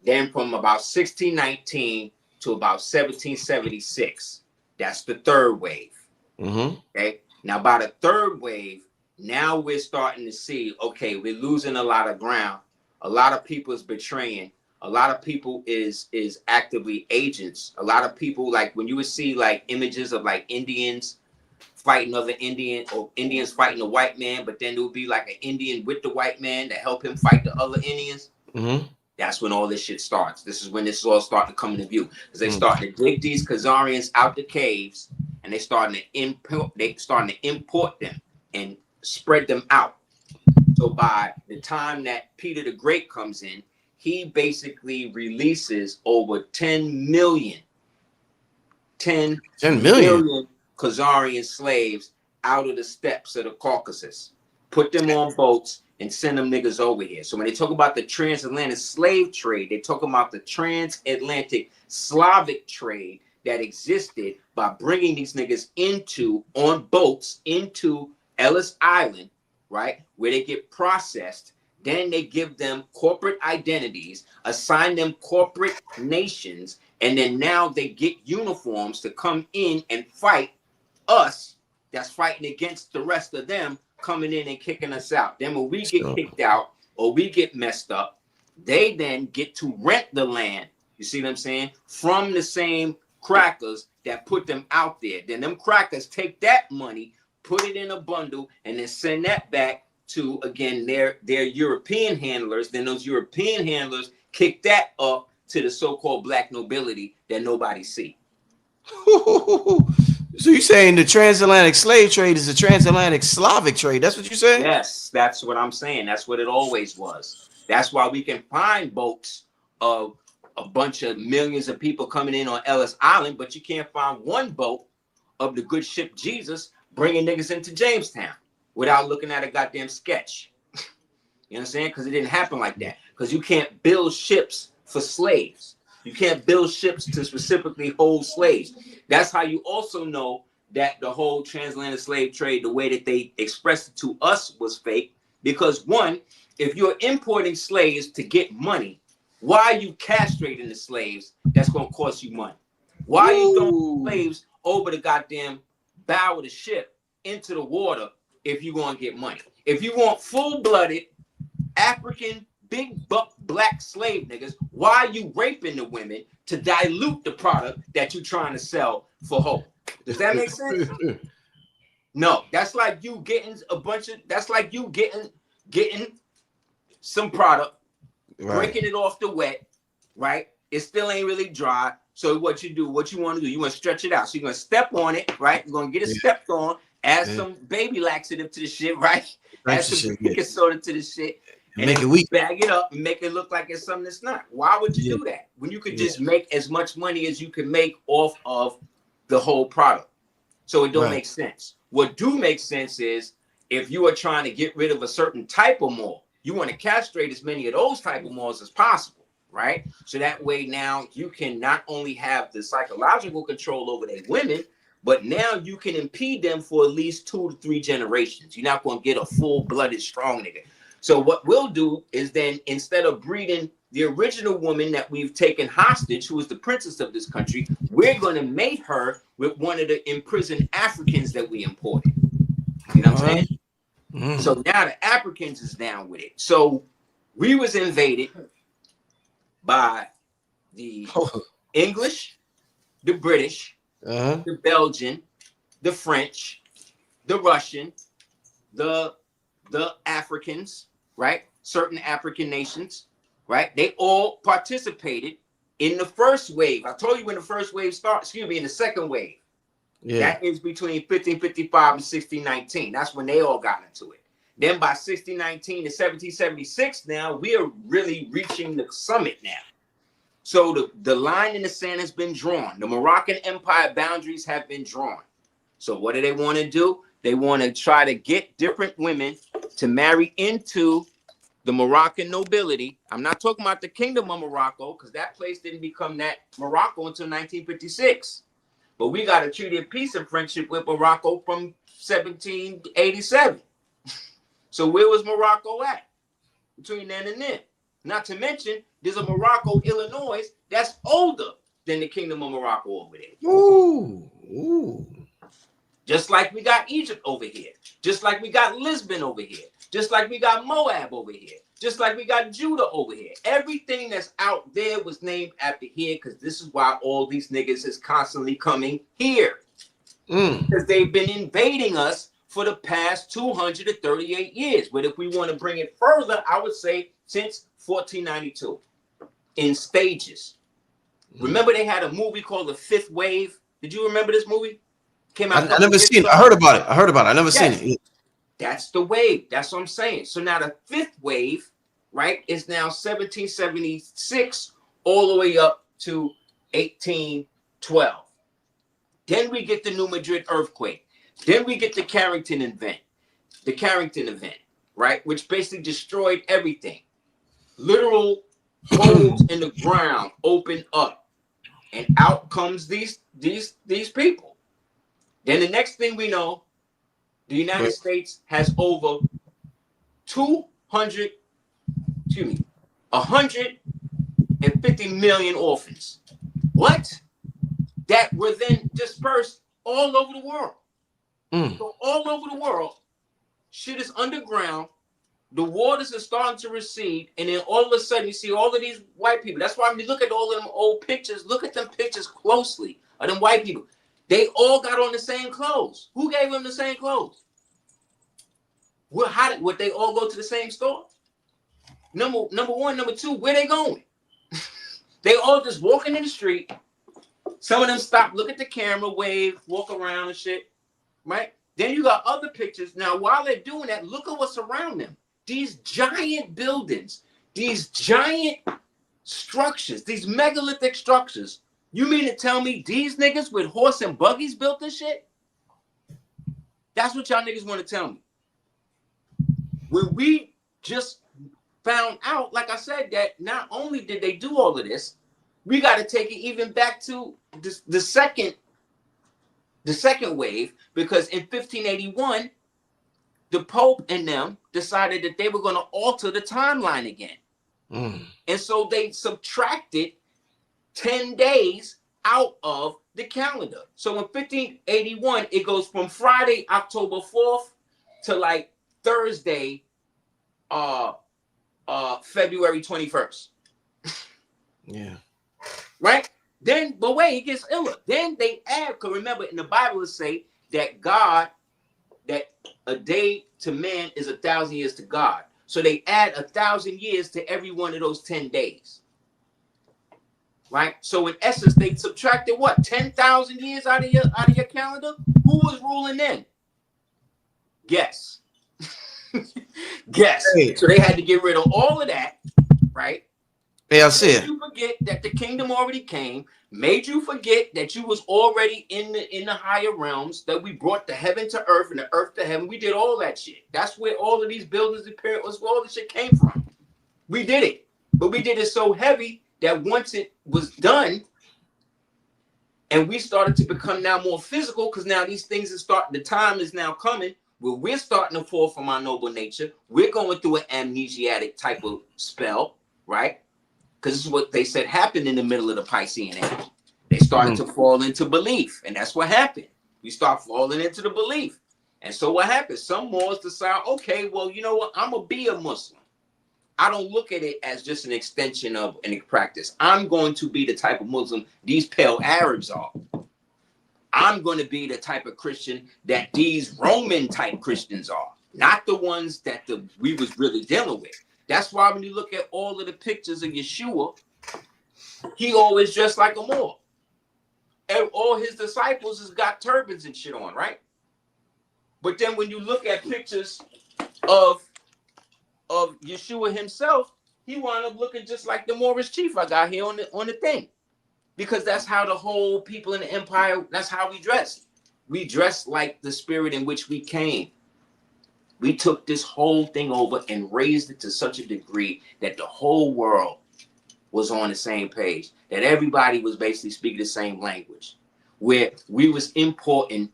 Then from about 1619 to about 1776, that's the third wave. Mm-hmm. Okay. Now, by the third wave, now we're starting to see, okay, we're losing a lot of ground. A lot of people is betraying. A lot of people is actively agents. A lot of people, like when you would see like images of like Indians fighting other Indian, or Indians fighting a white man, but then there would be like an Indian with the white man to help him fight the other Indians. Mm-hmm. That's when all this shit starts. This is when this is all starting to come into view, because they starting to dig these Khazarians out the caves, and they starting to import them and spread them out. So by the time that Peter the Great comes in, he basically releases over 10 million 10 million. Khazarian slaves out of the steppes of the Caucasus, put them on boats, and send them niggas over here. So when they talk about the transatlantic slave trade, they talk about the transatlantic Slavic trade that existed by bringing these niggas on boats into Ellis Island, right, where they get processed. Then they give them corporate identities, assign them corporate nations, and then now they get uniforms to come in and fight us that's fighting against the rest of them coming in and kicking us out. Then when we get kicked out or we get messed up, they then get to rent the land, you see what I'm saying, from the same crackers that put them out there. Then them crackers take that money, put it in a bundle, and then send that back to, again, their European handlers. Then those European handlers kick that up to the so-called black nobility that nobody see. So you're saying the transatlantic slave trade is a transatlantic Slavic trade? That's what you're saying? Yes, that's what I'm saying. That's what it always was. That's why we can find boats of a bunch of millions of people coming in on Ellis Island, but you can't find one boat of the good ship Jesus bringing niggas into Jamestown without looking at a goddamn sketch. You know what I'm saying? Because it didn't happen like that. Because you can't build ships for slaves. You can't build ships to specifically hold slaves. That's how you also know that the whole transatlantic slave trade, the way that they expressed it to us, was fake. Because one, if you're importing slaves to get money, why are you castrating the slaves? That's going to cost you money. Why are you throwing slaves over the goddamn bow of the ship into the water if you're going to get money? If you want full-blooded African big buck black slave niggas, why are you raping the women to dilute the product that you're trying to sell for hope? Does that make sense? No, that's like you getting that's like you getting some product, breaking it off the wet, right? It still ain't really dry. So what you want to do, you want to stretch it out. So you're going to step on it, right? You're going to get it stepped on, add some baby laxative to the shit, right? Add some baking soda to the shit. And make it weak. Bag it up and make it look like it's something that's not. Why would you do that when you could just make as much money as you can make off of the whole product? So it don't make sense. What do make sense is if you are trying to get rid of a certain type of Moor, you want to castrate as many of those type of Moors as possible, right? So that way now you can not only have the psychological control over their women, but now you can impede them for at least 2 to 3 generations. You're not going to get a full-blooded strong nigga. So what we'll do is then, instead of breeding the original woman that we've taken hostage, who is the princess of this country, we're going to mate her with one of the imprisoned Africans that we imported. You know what I'm saying? Mm-hmm. So now the Africans is down with it. So we was invaded by the English, the British, the Belgian, the French, the Russian, the Africans, right? Certain African nations, right? They all participated In the first wave, I told you when the first wave starts, excuse me, in the second wave, that is between 1555 and 1619. That's when they all got into it. Then by 1619 to 1776, now we are really reaching the summit now. So the line in the sand has been drawn. The Moroccan Empire boundaries have been drawn. So what do they want to do? They want to try to get different women to marry into the Moroccan nobility. I'm not talking about the Kingdom of Morocco, because that place didn't become that Morocco until 1956. But we got a treaty of peace and friendship with Morocco from 1787. So where was Morocco at between then and then? Not to mention, there's a Morocco, Illinois, that's older than the Kingdom of Morocco over there. Ooh. Just like we got Egypt over here. Just like we got Lisbon over here. Just like we got Moab over here. Just like we got Judah over here. Everything that's out there was named after here, because this is why all these niggas is constantly coming here. Because they've been invading us for the past 238 years. But if we want to bring it further, I would say since 1492 in stages. Remember they had a movie called The Fifth Wave? Did you remember this movie? Came out. I never seen it. I heard about it. I never seen it. That's the wave. That's what I'm saying. So now the fifth wave, right, is now 1776 all the way up to 1812. Then we get the New Madrid earthquake. Then we get the Carrington event, right, which basically destroyed everything. Literal holes in the ground open up, and out comes these people. Then the next thing we know, the United States has over 150 million orphans. What? That were then dispersed all over the world. So all over the world, shit is underground. The waters are starting to recede, and then all of a sudden you see all of these white people. That's why when you look at all of them old pictures, look at them pictures closely of them white people. They all got on the same clothes. Who gave them the same clothes? Well, would they all go to the same store? Number one, number two, where they going? They all just walking in the street. Some of them stop, look at the camera, wave, walk around and shit, right? Then you got other pictures. Now, while they're doing that, look at what's around them. These giant buildings, these giant structures, these megalithic structures. You mean to tell me these niggas with horse and buggies built this shit? That's what y'all niggas want to tell me. When we just found out, like I said, that not only did they do all of this, we got to take it even back to the second wave, because in 1581, the Pope and them decided that they were going to alter the timeline again. And so they subtracted 10 days out of the calendar. So in 1581, it goes from Friday, October 4th to like Thursday, February 21st. Yeah. Right? Then, but wait, it gets iller. Then they add, because remember in the Bible it say that that a day to man is 1,000 years to God. So they add 1,000 years to every one of those 10 days. Right? So in essence, they subtracted what? 10,000 years out of your calendar? Who was ruling then? Guess. Guess. Hey. So they had to get rid of all of that, right? Hey, Aseer. You forget that the kingdom already came, made you forget that you was already in the higher realms, that we brought the heaven to earth and the earth to heaven. We did all that shit. That's where all of these buildings appeared, was where all this shit came from. We did it. But we did it so heavy that once it was done, and we started to become now more physical, because now these things the time is now coming where we're starting to fall from our noble nature. We're going through an amnesiatic type of spell, right? Because this is what they said happened in the middle of the Piscean age. They started to fall into belief, and that's what happened. We start falling into the belief. And so what happens? Some Moors decide, okay, well, you know what? I'm going to be a Muslim. I don't look at it as just an extension of any practice. I'm going to be the type of Muslim these pale Arabs are. I'm going to be the type of Christian that these Roman type Christians are, not the ones that we was really dealing with. That's why when you look at all of the pictures of Yeshua, He always dressed like a Moor. And all his disciples has got turbans and shit on, right? But then when you look at pictures of Yeshua himself, he wound up looking just like the Moorish chief I got here on the thing. Because that's how the whole people in the empire, that's how we dressed. We dressed like the spirit in which we came. We took this whole thing over and raised it to such a degree that the whole world was on the same page, that everybody was basically speaking the same language, where we was importing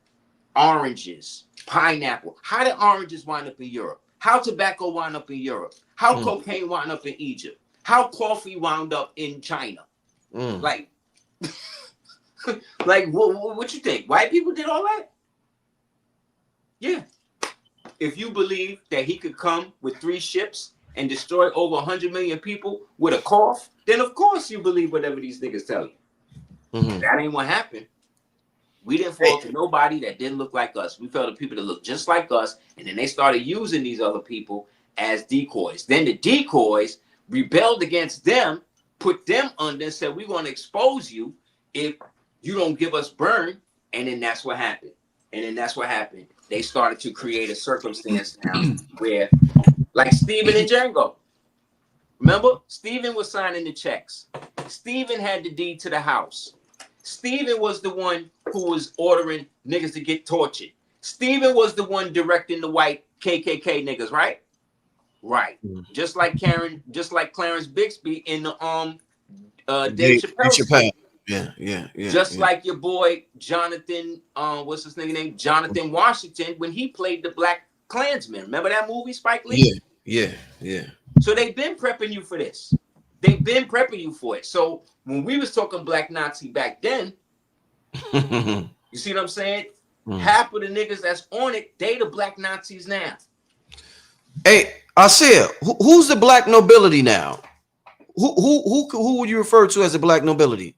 oranges, pineapple. How did oranges wind up in Europe? How tobacco wound up in Europe? How cocaine wound up in Egypt? How coffee wound up in China? Like, like what you think? White people did all that? Yeah. If you believe that he could come with 3 ships and destroy over 100 million people with a cough, then of course you believe whatever these niggas tell you. That ain't what happened. We didn't fall to nobody that didn't look like us. We fell to people that looked just like us, and then they started using these other people as decoys. Then the decoys rebelled against them, put them under, and said, we're going to expose you if you don't give us burn. And then that's what happened. They started to create a circumstance now where, like Stephen and Django. Remember, Stephen was signing the checks. Stephen had the deed to the house. Stephen was the one who was ordering niggas to get tortured. Stephen was the one directing the white KKK niggas, right? Right. Just like Clarence Bixby in the Dave Chappelle. Yeah. Just like your boy Jonathan, what's his nigga name? Jonathan Washington, when he played the Black Klansman. Remember that movie, Spike Lee? Yeah. So they've been prepping you for this. They've been prepping you for it. So when we was talking Black Nazi back then, you see what I'm saying? Half of the niggas that's on it, they the Black Nazis now. Hey, Aseer, who's the Black nobility now? Who would you refer to as the Black nobility?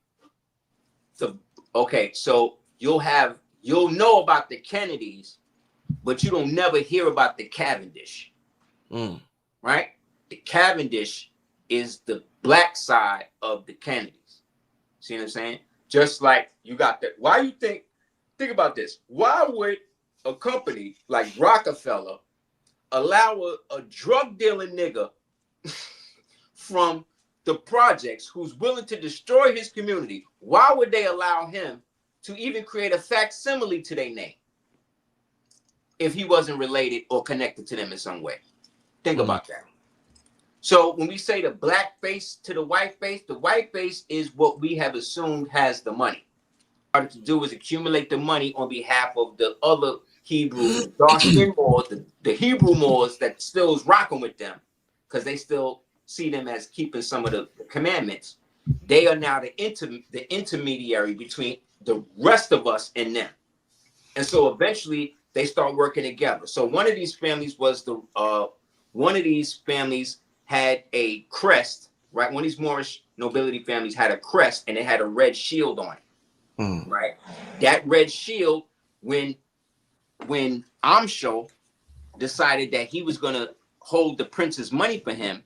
Okay, so you'll know about the Kennedys, but you don't never hear about the Cavendish. Right? The Cavendish is the black side of the Kennedys. See what I'm saying? Just like you got that. Why you think about this? Why would a company like Rockefeller allow a drug dealing nigga from the projects who's willing to destroy his community? Why would they allow him to even create a facsimile to their name if he wasn't related or connected to them in some way? Think about that. So when we say the black face to the white face is what we have assumed has the money. What we started to do is accumulate the money on behalf of the other Hebrews, dark skin Moors, the Hebrew Moors that still is rocking with them because they still see them as keeping some of the commandments. They are now the intermediary between the rest of us and them. And so eventually they start working together. So one of these families had a crest, right? One of these Moorish nobility families had a crest and it had a red shield on it, right? That red shield, when Amshel decided that he was going to hold the prince's money for him,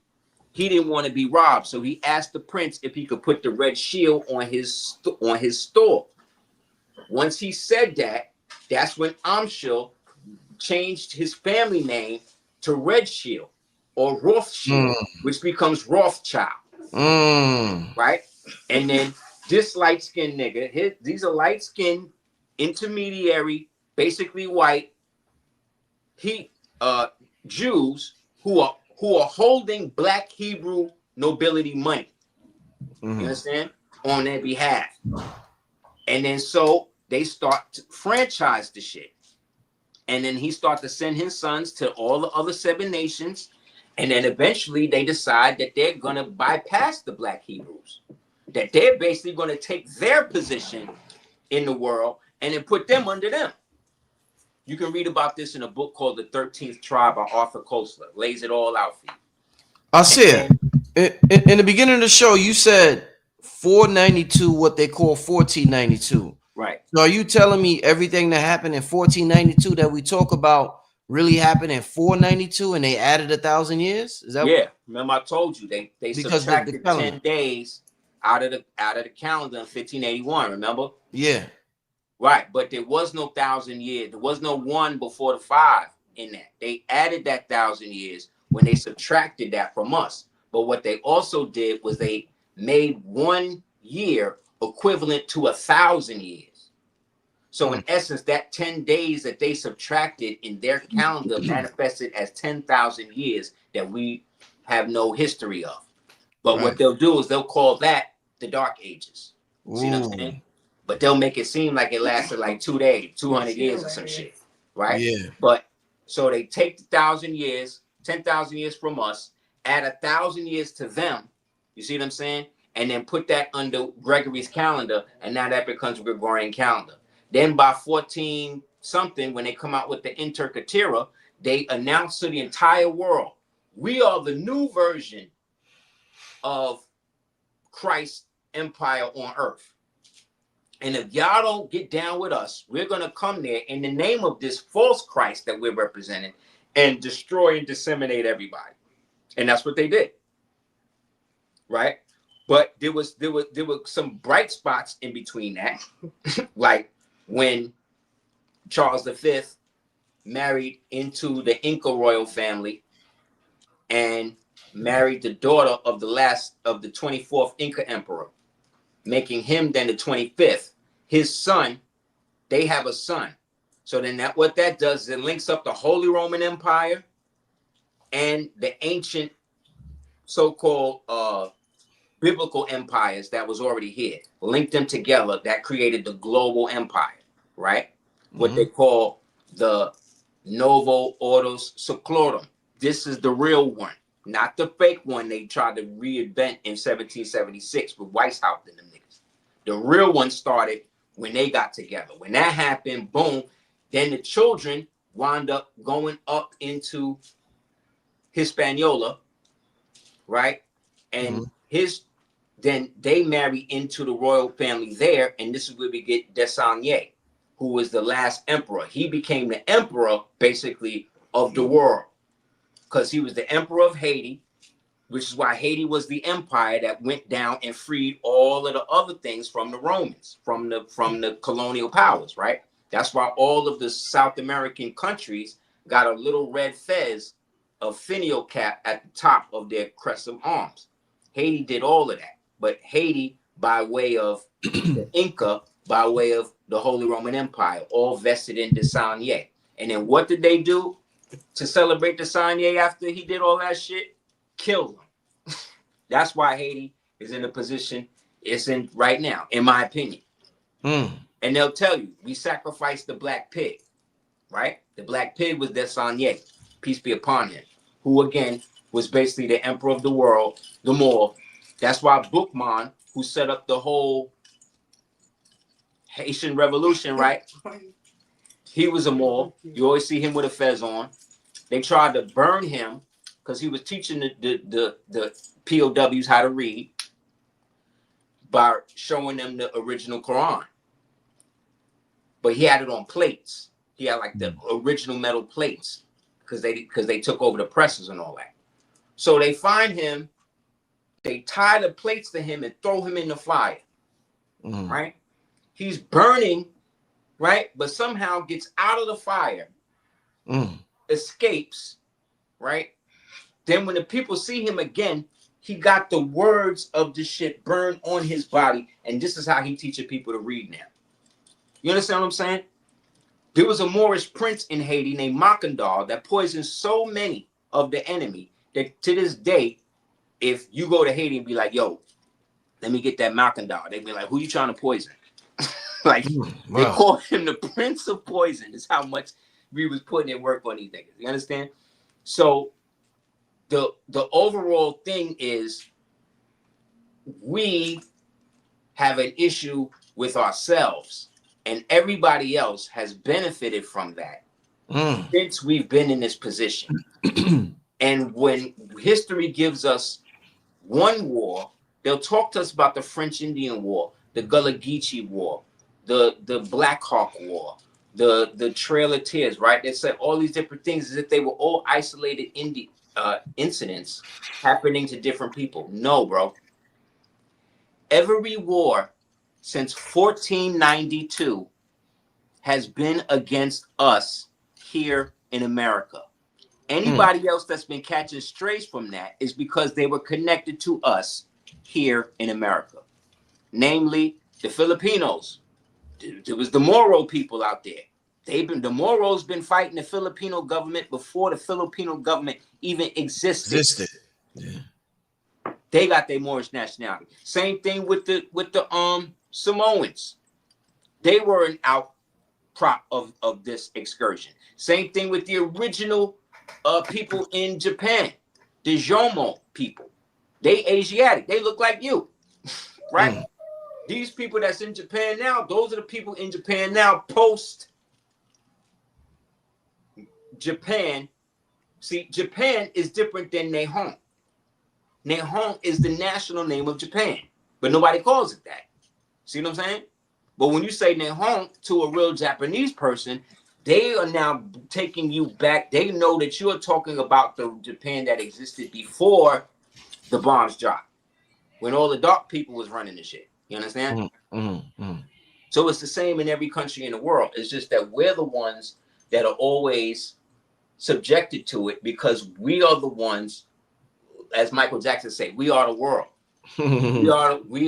he didn't want to be robbed. So he asked the prince if he could put the red shield on his store. Once he said that, that's when Amshel changed his family name to Red Shield or Rothschild, which becomes Rothschild, right? And then this light-skinned nigga, these are light-skinned, intermediary, basically white, Jews who are holding black Hebrew nobility money. You understand? On their behalf. And then so they start to franchise the shit. And then he starts to send his sons to all the other 7 nations. And then eventually they decide that they're going to bypass the black Hebrews. That they're basically going to take their position in the world and then put them under them. You can read about this in a book called The 13th Tribe by Arthur Koestler. Lays it all out for you. Aseer, in the beginning of the show, you said 492, what they call 1492. Right. So are you telling me everything that happened in 1492 that we talk about really happened in 492 and they added 1,000 years? Is that remember I told you they subtracted 10 days out of the calendar in 1581. Remember? Yeah. Right, but there was no 1,000 years. There was no one before the 5 in that. They added that 1,000 years when they subtracted that from us. But what they also did was they made 1 year equivalent to 1,000 years. So in essence, that 10 days that they subtracted in their calendar manifested as 10,000 years that we have no history of. But what they'll do is they'll call that the Dark Ages. See what I'm saying? But they'll make it seem like it lasted like 2 days, 200 years or some shit, right? Yeah. But so they take the 1,000 years, 10,000 years from us, add 1,000 years to them. You see what I'm saying? And then put that under Gregory's calendar, and now that becomes Gregorian calendar. Then by 14 something, when they come out with the Intercatera, they announce to the entire world, we are the new version of Christ's empire on earth. And if y'all don't get down with us, we're going to come there in the name of this false Christ that we're representing and destroy and disseminate everybody. And that's what they did. Right? But there were some bright spots in between that. Like when Charles V married into the Inca royal family and married the daughter of the 24th Inca emperor, making him then the 25th. His son, they have a son. So then what that does is it links up the Holy Roman Empire and the ancient so-called biblical empires that was already here. Linked them together. That created the global empire, right? What they call the Novo Ordos Seclorum. This is the real one, not the fake one they tried to reinvent in 1776 with Weishaupt and them niggas. The real one started when they got together. When that happened, boom, then the children wound up going up into Hispaniola, right? And then they marry into the royal family there, and this is where we get Dessalines, who was the last emperor. He became the emperor, basically, of the world, because he was the emperor of Haiti, which is why Haiti was the empire that went down and freed all of the other things from the Romans, from the colonial powers, right? That's why all of the South American countries got a little red fez of finial cap at the top of their crest of arms. Haiti did all of that, but Haiti, by way of the Inca, by way of the Holy Roman Empire, all vested in Dessalines. And then what did they do to celebrate Dessalines after he did all that shit? Killed him. That's why Haiti is in the position it's in right now, in my opinion. And they'll tell you, we sacrificed the black pig, right? The black pig was Dessalines, peace be upon him, who again was basically the emperor of the world, the Moor. That's why Boukman, who set up the whole Haitian revolution, right? He was a Moor. You always see him with a fez on. They tried to burn him because he was teaching the POWs how to read by showing them the original Quran. But he had it on plates. He had like the original metal plates because they took over the presses and all that. So they find him, they tie the plates to him and throw him in the fire, right? He's burning, right? But somehow gets out of the fire, escapes, right? Then when the people see him again, he got the words of the shit burned on his body. And this is how he teaches people to read now. You understand what I'm saying? There was a Moorish prince in Haiti named Makandar that poisoned so many of the enemy that to this day, if you go to Haiti and be like, yo, let me get that Makandar, they'd be like, who you trying to poison? Like, they call him the Prince of Poison. Is how much we was putting in work on these niggas. You understand? So the overall thing is we have an issue with ourselves, and everybody else has benefited from that since we've been in this position. And when history gives us one war, they'll talk to us about the French Indian War, the Gullah Geechee War, the Black Hawk War, the Trail of Tears, right? They said all these different things as if they were all isolated incidents happening to different people. No, bro. every war since 1492 has been against us here in America. Anybody else that's been catching strays from that is because they were connected to us here in America. Namely, the Filipinos. There was the Moro people out there. The Moros been fighting the Filipino government before the Filipino government even existed. Yeah. They got their Moorish nationality. Same thing with the Samoans. They were an outcrop of this excursion. Same thing with the original people in Japan, the Jomo people. They Asiatic. They look like you, right? These people that's in Japan now, those are the people in Japan now post Japan. See, Japan is different than Nihon. Nihon is the national name of Japan, but nobody calls it that. See what I'm saying? But when you say Nihon to a real Japanese person, they are now taking you back. They know that you're talking about the Japan that existed before the bombs dropped, when all the dark people was running the shit. You understand? So it's the same in every country in the world. It's just that we're the ones that are always subjected to it because we are the ones, as Michael Jackson said, we are the world. we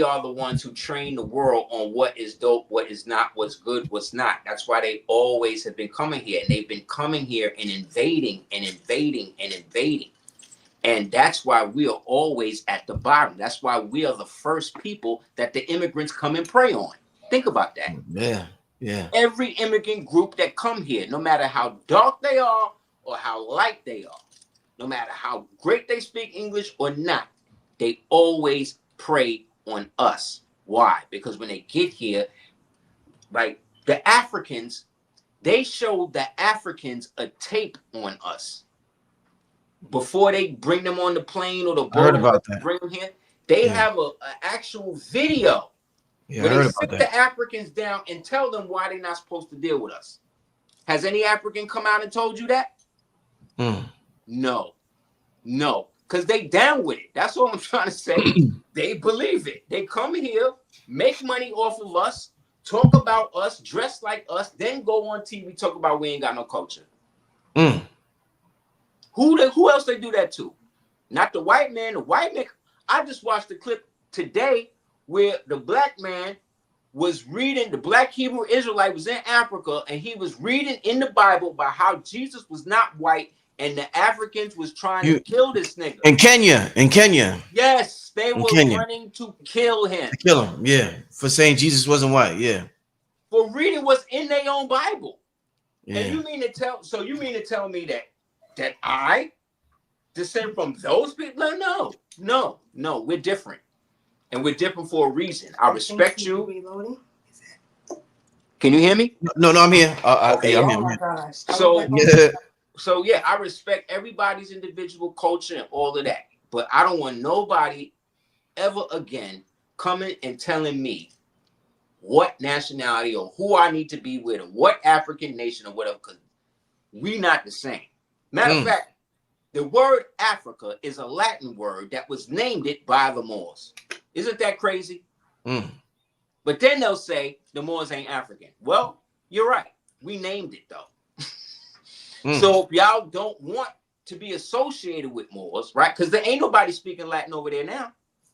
are the ones who train the world on what is dope, what is not, what's good, what's not. That's why they always have been coming here. And they've been coming here and invading and invading and invading. And that's why we are always at the bottom. That's why we are the first people that the immigrants come and prey on. Think about that. Yeah. Every immigrant group that come here, no matter how dark they are or how light they are, no matter how great they speak English or not, they always prey on us. Why? Because when they get here, like the Africans, they showed the Africans a tape on us. Before they bring them on the plane or the boat, bring them here, they have an actual video where they sit the Africans down and tell them why they're not supposed to deal with us. Has any African come out and told you that? No, because they down with it. That's all I'm trying to say. They believe it. They come here, make money off of us, talk about us, dress like us, then go on TV talk about we ain't got no culture. Who else they do that to? Not the white man. The white man. I just watched the clip today where the black man was reading, the black Hebrew Israelite was in Africa, and he was reading in the Bible about how Jesus was not white, and the Africans was trying to kill this nigga. In Kenya. Yes, they were running to kill him. For saying Jesus wasn't white, For reading what's in their own Bible. And you mean to tell me that I descend from those people? No, we're different. And we're different for a reason. I respect you. Can you hear me? No, I'm here. Okay. I'm Oh here. my gosh. So I respect everybody's individual culture and all of that. But I don't want nobody ever again coming and telling me what nationality or who I need to be with or what African nation or whatever, because we not the same. Matter of fact, the word Africa is a Latin word that was named it by the Moors. Isn't that crazy? But then they'll say the Moors ain't African. Well, you're right. We named it though. So if y'all don't want to be associated with Moors, right? Because there ain't nobody speaking Latin over there now,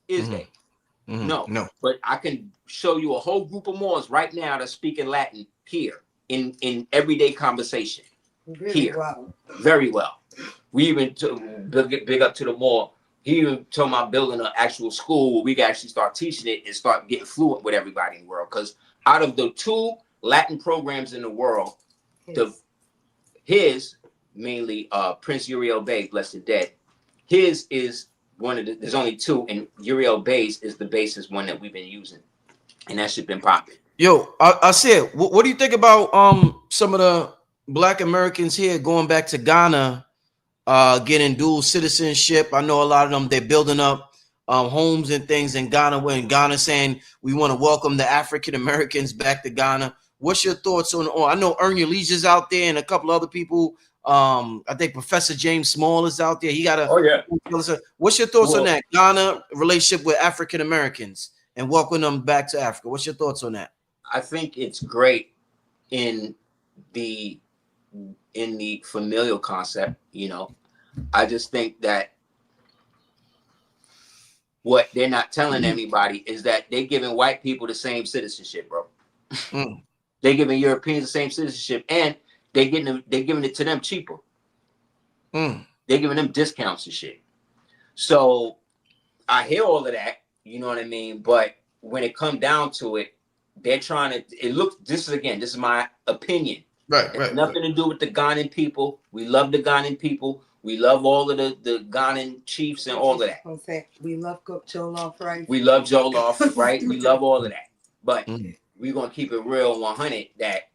is they? No. But I can show you a whole group of Moors right now that's speaking Latin here in everyday conversation. Here. Very well. We even big up to the Moor. He even told me about building an actual school where we can actually start teaching it and start getting fluent with everybody in the world. Because out of the 2 Latin programs in the world, his mainly Prince Uriel Bey, blessed the dead. His is one of the. There's only 2, and Uriel Bey's is the basis one that we've been using, and that shit been popping. Yo, Aseer, what do you think about some of the Black Americans here going back to Ghana, getting dual citizenship? I know a lot of them, they're building up homes and things in Ghana, when Ghana saying we want to welcome the African Americans back to Ghana. What's your thoughts on? I know Earn Your Leisure's out there and a couple other people. I think Professor James Small is out there. He got a. Oh yeah. What's your thoughts on that Ghana relationship with African Americans and welcome them back to Africa. What's your thoughts on that? I think it's great in the familial concept. You know, I just think that what they're not telling anybody is that they're giving white people the same citizenship, bro. They're giving Europeans the same citizenship, and they're giving it to them cheaper. They're giving them discounts and shit. So I hear all of that, you know what I mean? But when it comes down to it, they're trying to. This is my opinion. Right. Nothing to do with the Ghanaian people. We love the Ghanaian people. We love all of the Ghanaian chiefs and all of that. We love Jollof rice. We love Jollof, right? We love all of that. But we're going to keep it real 100 that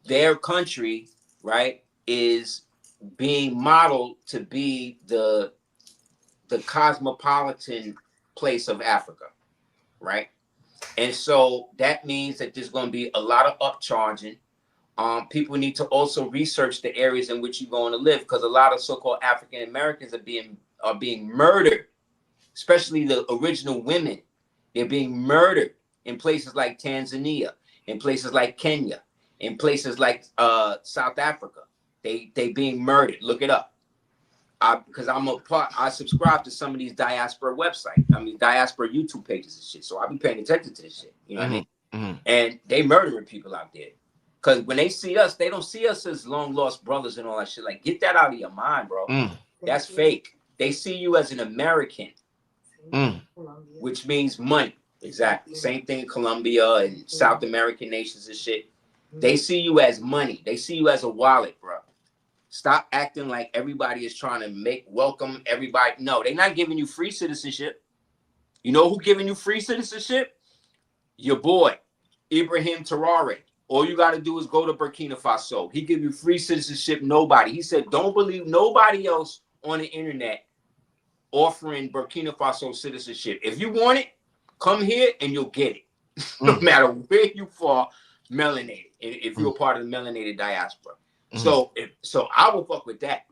their country, right, is being modeled to be the cosmopolitan place of Africa, right? And so that means that there's going to be a lot of upcharging. People need to also research the areas in which you're going to live, because a lot of so-called African Americans are being murdered, especially the original women. They're being murdered in places like Tanzania, in places like Kenya, in places like South Africa. They being murdered. Look it up. Because I subscribe to some of these diaspora websites. I mean, diaspora YouTube pages and shit. So I be paying attention to this shit. You know what I mean? And they murdering people out there. Because when they see us, they don't see us as long lost brothers and all that shit. Like, get that out of your mind, bro. That's fake. They see you as an American, which means money. Exactly. Same thing in Colombia and South American nations and shit. They see you as money. They see you as a wallet, bro. Stop acting like everybody is trying to welcome everybody. No, they're not giving you free citizenship. You know who giving you free citizenship? Your boy, Ibrahim Traore. All you got to do is go to Burkina Faso. He give you free citizenship. Nobody. He said, don't believe nobody else on the internet offering Burkina Faso citizenship. If you want it, come here and you'll get it. No matter where you fall, melanated. If you're a part of the melanated diaspora. So I will fuck with that.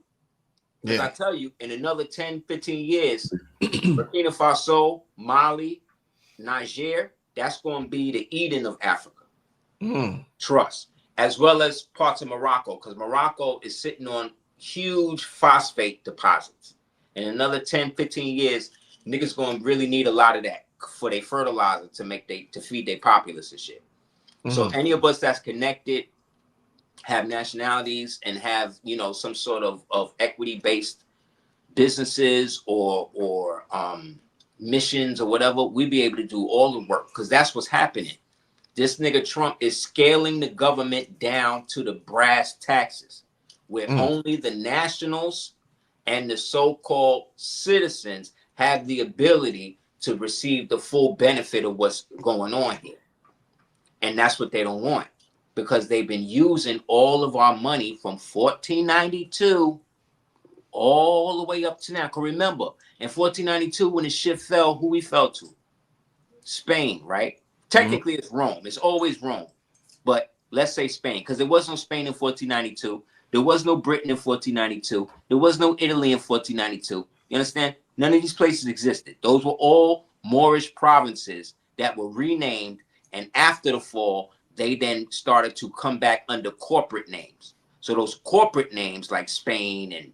Because I tell you, in another 10, 15 years, Burkina Faso, Mali, Niger, that's going to be the Eden of Africa. Trust. As well as parts of Morocco, because Morocco is sitting on huge phosphate deposits. In another 10, 15 years, niggas going to really need a lot of that for their fertilizer to feed their populace and shit. So any of us that's connected, have nationalities, and have, you know, some sort of equity-based businesses or missions or whatever, we be able to do all the work, because that's what's happening. This nigga Trump is scaling the government down to the brass taxes, where only the nationals and the so-called citizens have the ability to receive the full benefit of what's going on here. And that's what they don't want, because they've been using all of our money from 1492 all the way up to now. Because remember, in 1492, when the shit fell, who we fell to? Spain, right? Technically, it's Rome. It's always Rome. But let's say Spain, because there was no Spain in 1492. There was no Britain in 1492. There was no Italy in 1492. You understand? None of these places existed. Those were all Moorish provinces that were renamed. And after the fall, they then started to come back under corporate names. So those corporate names like Spain and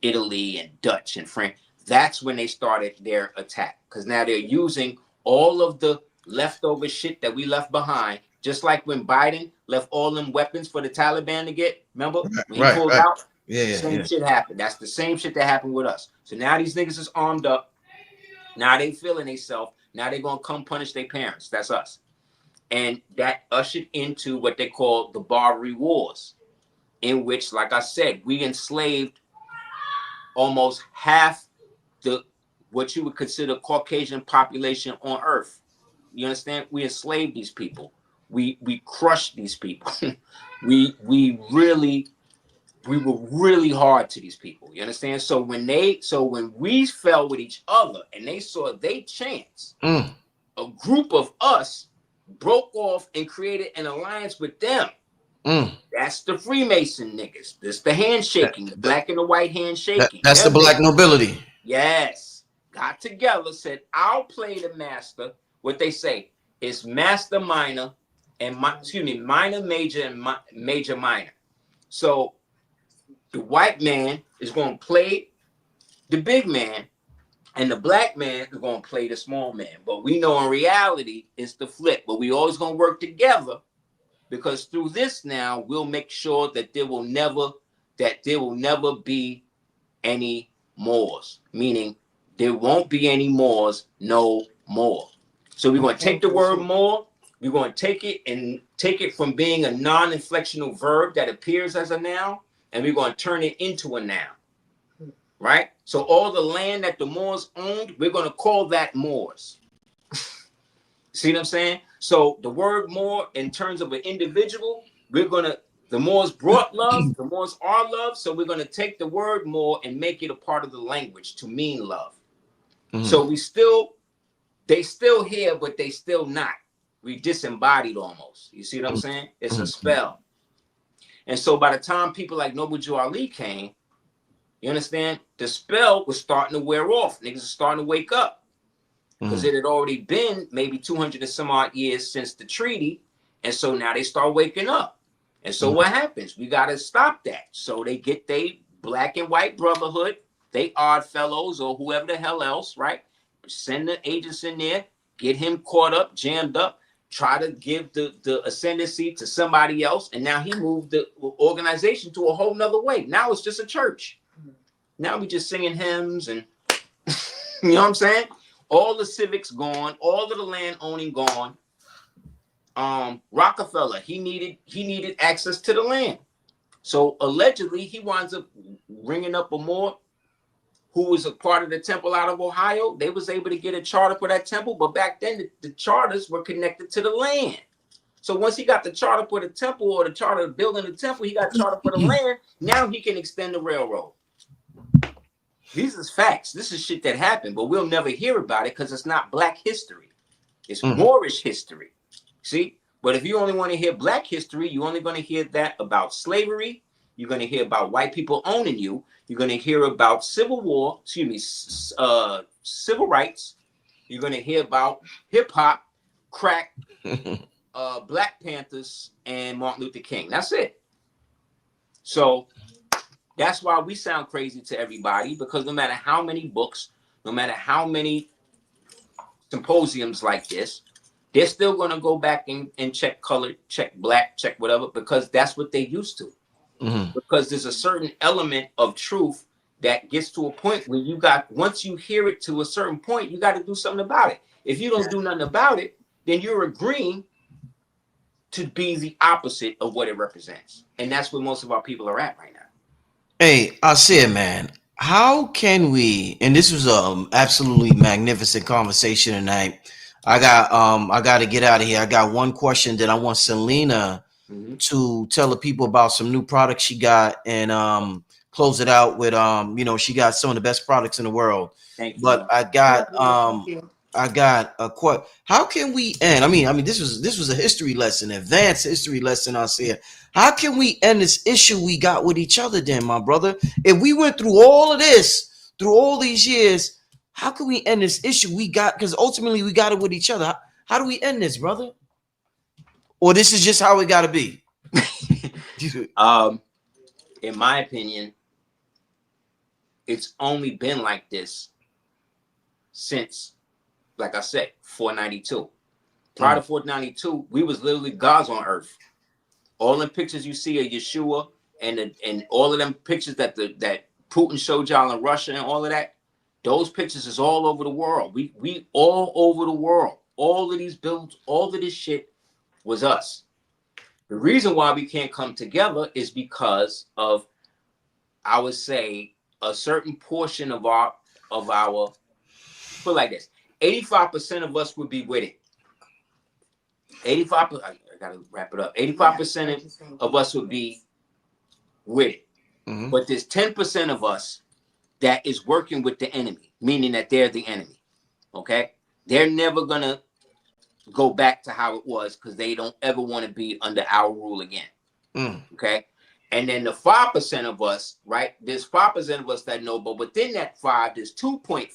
Italy and Dutch and French, that's when they started their attack. Because now they're using all of the leftover shit that we left behind, just like when Biden left all them weapons for the Taliban to get. Remember? When he pulled out, same shit happened. That's the same shit that happened with us. So now these niggas is armed up. Now they feeling themselves. Now they're going to come punish their parents. That's us. And that ushered into what they call the Barbary Wars, in which, like I said, we enslaved almost half what you would consider Caucasian population on Earth. You understand? We enslaved these people. We crushed these people. we were really hard to these people. You understand? So when we fell with each other and they saw they chance, a group of us broke off and created an alliance with them. That's the Freemason niggas. That's the handshaking, the black and the white handshaking. That's the black nobility. Yes. got together, said, I'll play the master. What they say is master minor and minor major and major minor. So the white man is going to play the big man, and the black man is going to play the small man. But we know in reality it's the flip. But we always going to work together, because through this now we'll make sure that there will never be any Moors, meaning there won't be any Moors no more. So we're going to take the word Moor, we're going to take it from being a non-inflectional verb that appears as a noun, and we're going to turn it into a noun, right? So all the land that the Moors owned, we're going to call that Moors. See what I'm saying? So the word Moor, in terms of an individual, the Moors brought love, the Moors are love, so we're going to take the word Moor and make it a part of the language to mean love. Mm-hmm. So they still here, but they still not. We disembodied almost. You see what I'm saying? It's a spell. And so by the time people like Noble Jew Ali came, you understand, the spell was starting to wear off. Niggas are starting to wake up. Because it had already been maybe 200 and some odd years since the treaty. And so now they start waking up. And so what happens? We got to stop that. So they get they black and white brotherhood, they odd fellows or whoever the hell else, right? Send the agents in there, get him caught up, jammed up, try to give the ascendancy to somebody else. And now he moved the organization to a whole nother way. Now it's just a church. Now we just singing hymns and, you know what I'm saying? All the civics gone, all of the land owning gone. Rockefeller, he needed access to the land. So allegedly he winds up ringing up a Moor who was a part of the temple out of Ohio. They was able to get a charter for that temple, but back then the charters were connected to the land. So once he got the charter for the temple, or the charter building the temple, he got charter for the land. Now he can extend the railroad. These is facts. This is shit that happened, but we'll never hear about it because it's not black history. It's Moorish history. See? But if you only want to hear black history, you're only going to hear that about slavery. You're going to hear about white people owning you. You're going to hear about civil war, civil rights. You're going to hear about hip hop, crack, Black Panthers, and Martin Luther King. That's it. So that's why we sound crazy to everybody, because no matter how many books, no matter how many symposiums like this, they're still going to go back and check color, check black, check whatever, because that's what they used to. Because there's a certain element of truth that gets to a point where once you hear it to a certain point, you got to do something about it. If you don't do nothing about it, then you're agreeing to be the opposite of what it represents. And that's where most of our people are at right now. Hey, Aseer, man, how can we, and this was absolutely magnificent conversation tonight. I got to get out of here. I got one question that I want Selena to tell the people about some new products she got, and close it out with she got some of the best products in the world. Thank you. But I got a question. How can we end? I mean this was a history lesson, advanced history lesson. I said, how can we end this issue we got with each other then, my brother? If we went through all of this, through all these years, how can we end this issue we got? Because ultimately we got it with each other. How do we end this, brother? Or this is just how it got to be? In my opinion, it's only been like this since, like I said, 492. Prior to 492, we was literally gods on earth. All them pictures you see of Yeshua and all of them pictures that Putin showed y'all in Russia and all of that, those pictures is all over the world. We all over the world. All of these builds, all of this shit was us. The reason why we can't come together is because of, I would say, a certain portion of our put it like this, 85% of us would be with it. 85%, I gotta wrap it up. 85% of us would be with it. But there's 10% of us that is working with the enemy, meaning that they're the enemy. Okay? They're never gonna go back to how it was because they don't ever want to be under our rule again. Okay? And then the 5% of us, right? There's 5% of us that know, but within that 5, there's 2.5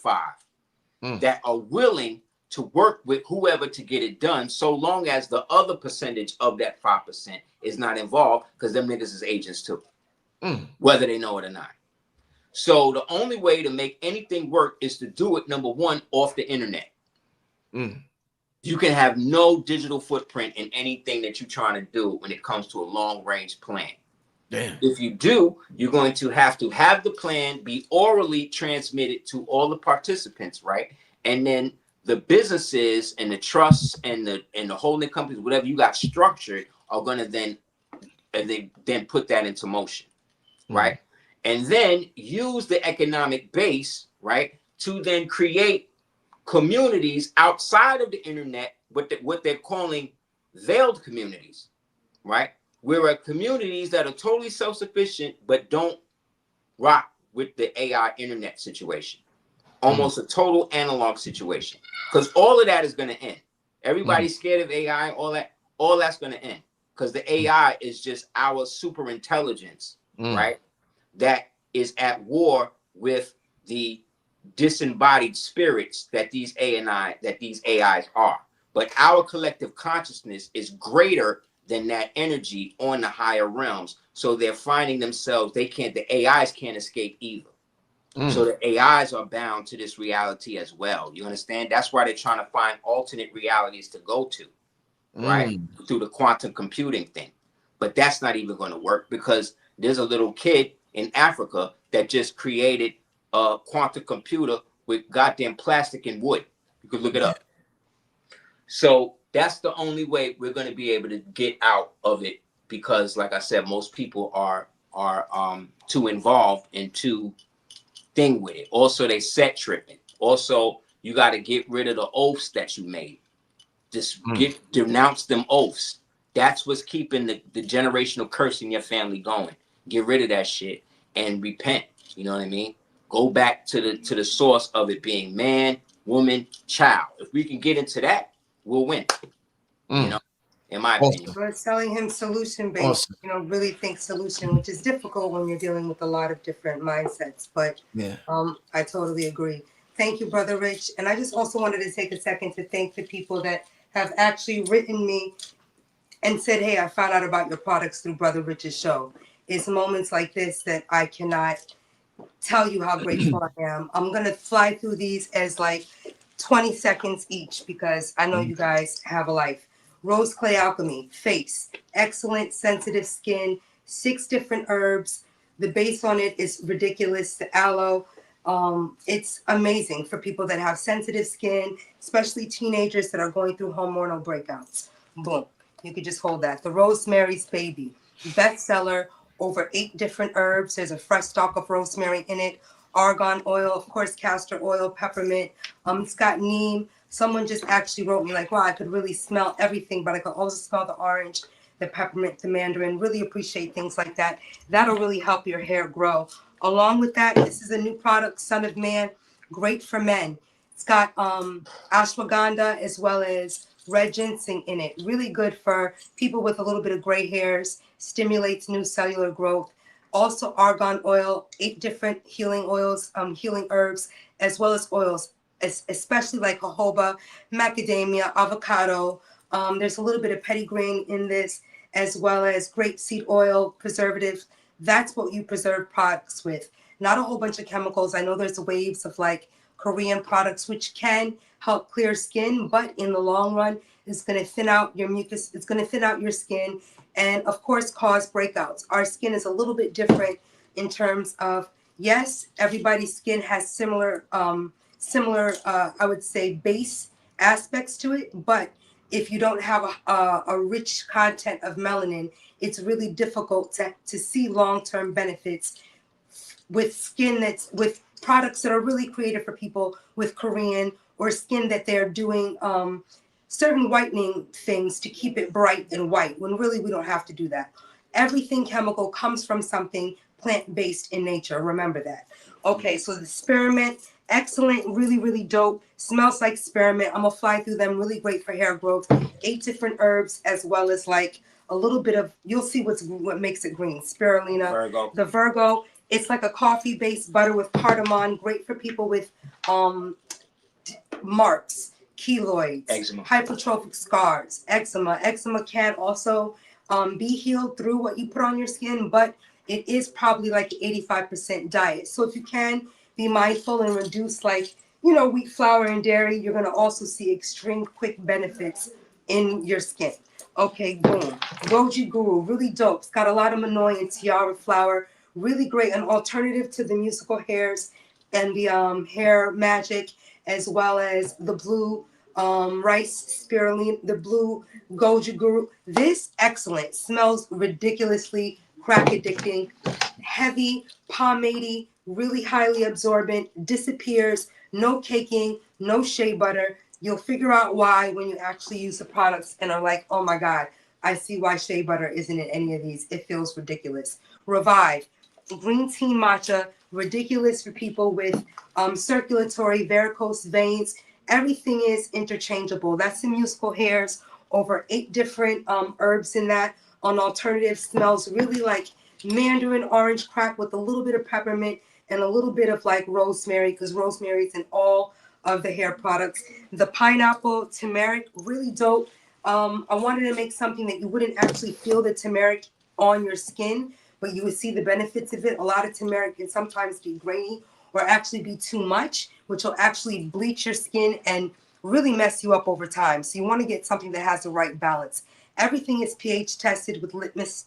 that are willing to work with whoever to get it done, so long as the other percentage of that 5% is not involved, because them niggas is agents too, whether they know it or not. So the only way to make anything work is to do it, number one, off the internet. You can have no digital footprint in anything that you're trying to do when it comes to a long-range plan. Damn. If you do, you're going to have the plan be orally transmitted to all the participants, right? And then the businesses and the trusts and the holding companies, whatever you got structured, are going to then put that into motion, right? And then use the economic base, right, to then create communities outside of the internet, what they're calling veiled communities, right? Where are communities that are totally self-sufficient but don't rock with the AI internet situation. Almost a total analog situation. Because all of that is going to end. Everybody's scared of AI, all that's going to end. Because the AI is just our super intelligence, right? That is at war with the disembodied spirits that these AIs are. But our collective consciousness is greater than that energy on the higher realms. So they're finding themselves, the AIs can't escape either. So the AIs are bound to this reality as well. You understand? That's why they're trying to find alternate realities to go to, right? Through the quantum computing thing. But that's not even going to work, because there's a little kid in Africa that just created a quantum computer with goddamn plastic and wood. You could look it up. So that's the only way we're going to be able to get out of it, because, like I said, most people are too involved and too thing with it. Also, they set tripping. Also, you got to get rid of the oaths that you made. Just denounce them oaths. That's what's keeping the generational curse in your family going. Get rid of that shit and repent. You know what I mean? Go back to the source of it being man, woman, child. If we can get into that, we'll win. You know, in my opinion. We're telling him solution-based, really think solution, which is difficult when you're dealing with a lot of different mindsets. But I totally agree. Thank you, Brother Rich. And I just also wanted to take a second to thank the people that have actually written me and said, hey, I found out about your products through Brother Rich's show. It's moments like this that I cannot tell you how grateful I am. I'm going to fly through these as like 20 seconds each, because I know you guys have a life. Rose clay alchemy, face, excellent sensitive skin, 6 different herbs. The base on it is ridiculous. The aloe, it's amazing for people that have sensitive skin, especially teenagers that are going through hormonal breakouts. Boom, you could just hold that. The Rosemary's Baby, bestseller, over 8 different herbs. There's a fresh stalk of rosemary in it. Argan oil, of course, castor oil, peppermint. It's got neem. Someone just actually wrote me like, wow, I could really smell everything, but I could also smell the orange, the peppermint, the mandarin. Really appreciate things like that. That'll really help your hair grow. Along with that, this is a new product, Son of Man, great for men. It's got ashwagandha as well as red ginseng in it. Really good for people with a little bit of gray hairs, stimulates new cellular growth. Also argan oil, 8 different healing oils, healing herbs, as well as oils, especially like jojoba, macadamia, avocado. There's a little bit of petitgrain in this, as well as grapeseed oil, preservative. That's what you preserve products with. Not a whole bunch of chemicals. I know there's waves of like Korean products which can help clear skin, but in the long run, it's going to thin out your mucus. It's going to thin out your skin and, of course, cause breakouts. Our skin is a little bit different in terms of, yes, everybody's skin has similar, I would say, base aspects to it. But if you don't have a rich content of melanin, it's really difficult to see long-term benefits with skin with products that are really created for people with Korean or skin that they're doing certain whitening things to keep it bright and white, when really we don't have to do that. Everything chemical comes from something plant-based in nature. Remember that. Okay, so the spearmint, excellent, really, really dope. Smells like spearmint. I'm gonna fly through them. Really great for hair growth. 8 different herbs, as well as like a little bit of, you'll see what makes it green. Spirulina. Virgo. The Virgo, it's like a coffee-based butter with cardamom. Great for people with marks, keloids, eczema, hypertrophic scars, eczema. Eczema can also be healed through what you put on your skin, but it is probably like 85% diet. So if you can be mindful and reduce like, you know, wheat, flour, and dairy, you're going to also see extreme quick benefits in your skin. Okay, boom. Goji Guru, really dope. It's got a lot of manoi and tiara flower. Really great. An alternative to the musical hairs and the hair magic, as well as the blue rice spirulina, the blue Goji Guru. This excellent. Smells ridiculously crack addicting. Heavy, pomady, really highly absorbent, disappears, no caking, no shea butter. You'll figure out why when you actually use the products and are like, oh my God, I see why shea butter isn't in any of these. It feels ridiculous. Revive, green tea matcha, ridiculous for people with circulatory varicose veins. Everything is interchangeable. That's the musical hairs, over 8 different herbs in that. On alternative, smells really like mandarin orange crack with a little bit of peppermint and a little bit of like rosemary, because rosemary is in all of the hair products. The pineapple turmeric, really dope. I wanted to make something that you wouldn't actually feel the turmeric on your skin, but you would see the benefits of it. A lot of turmeric can sometimes be grainy or actually be too much, which will actually bleach your skin and really mess you up over time. So you want to get something that has the right balance. Everything is pH tested with litmus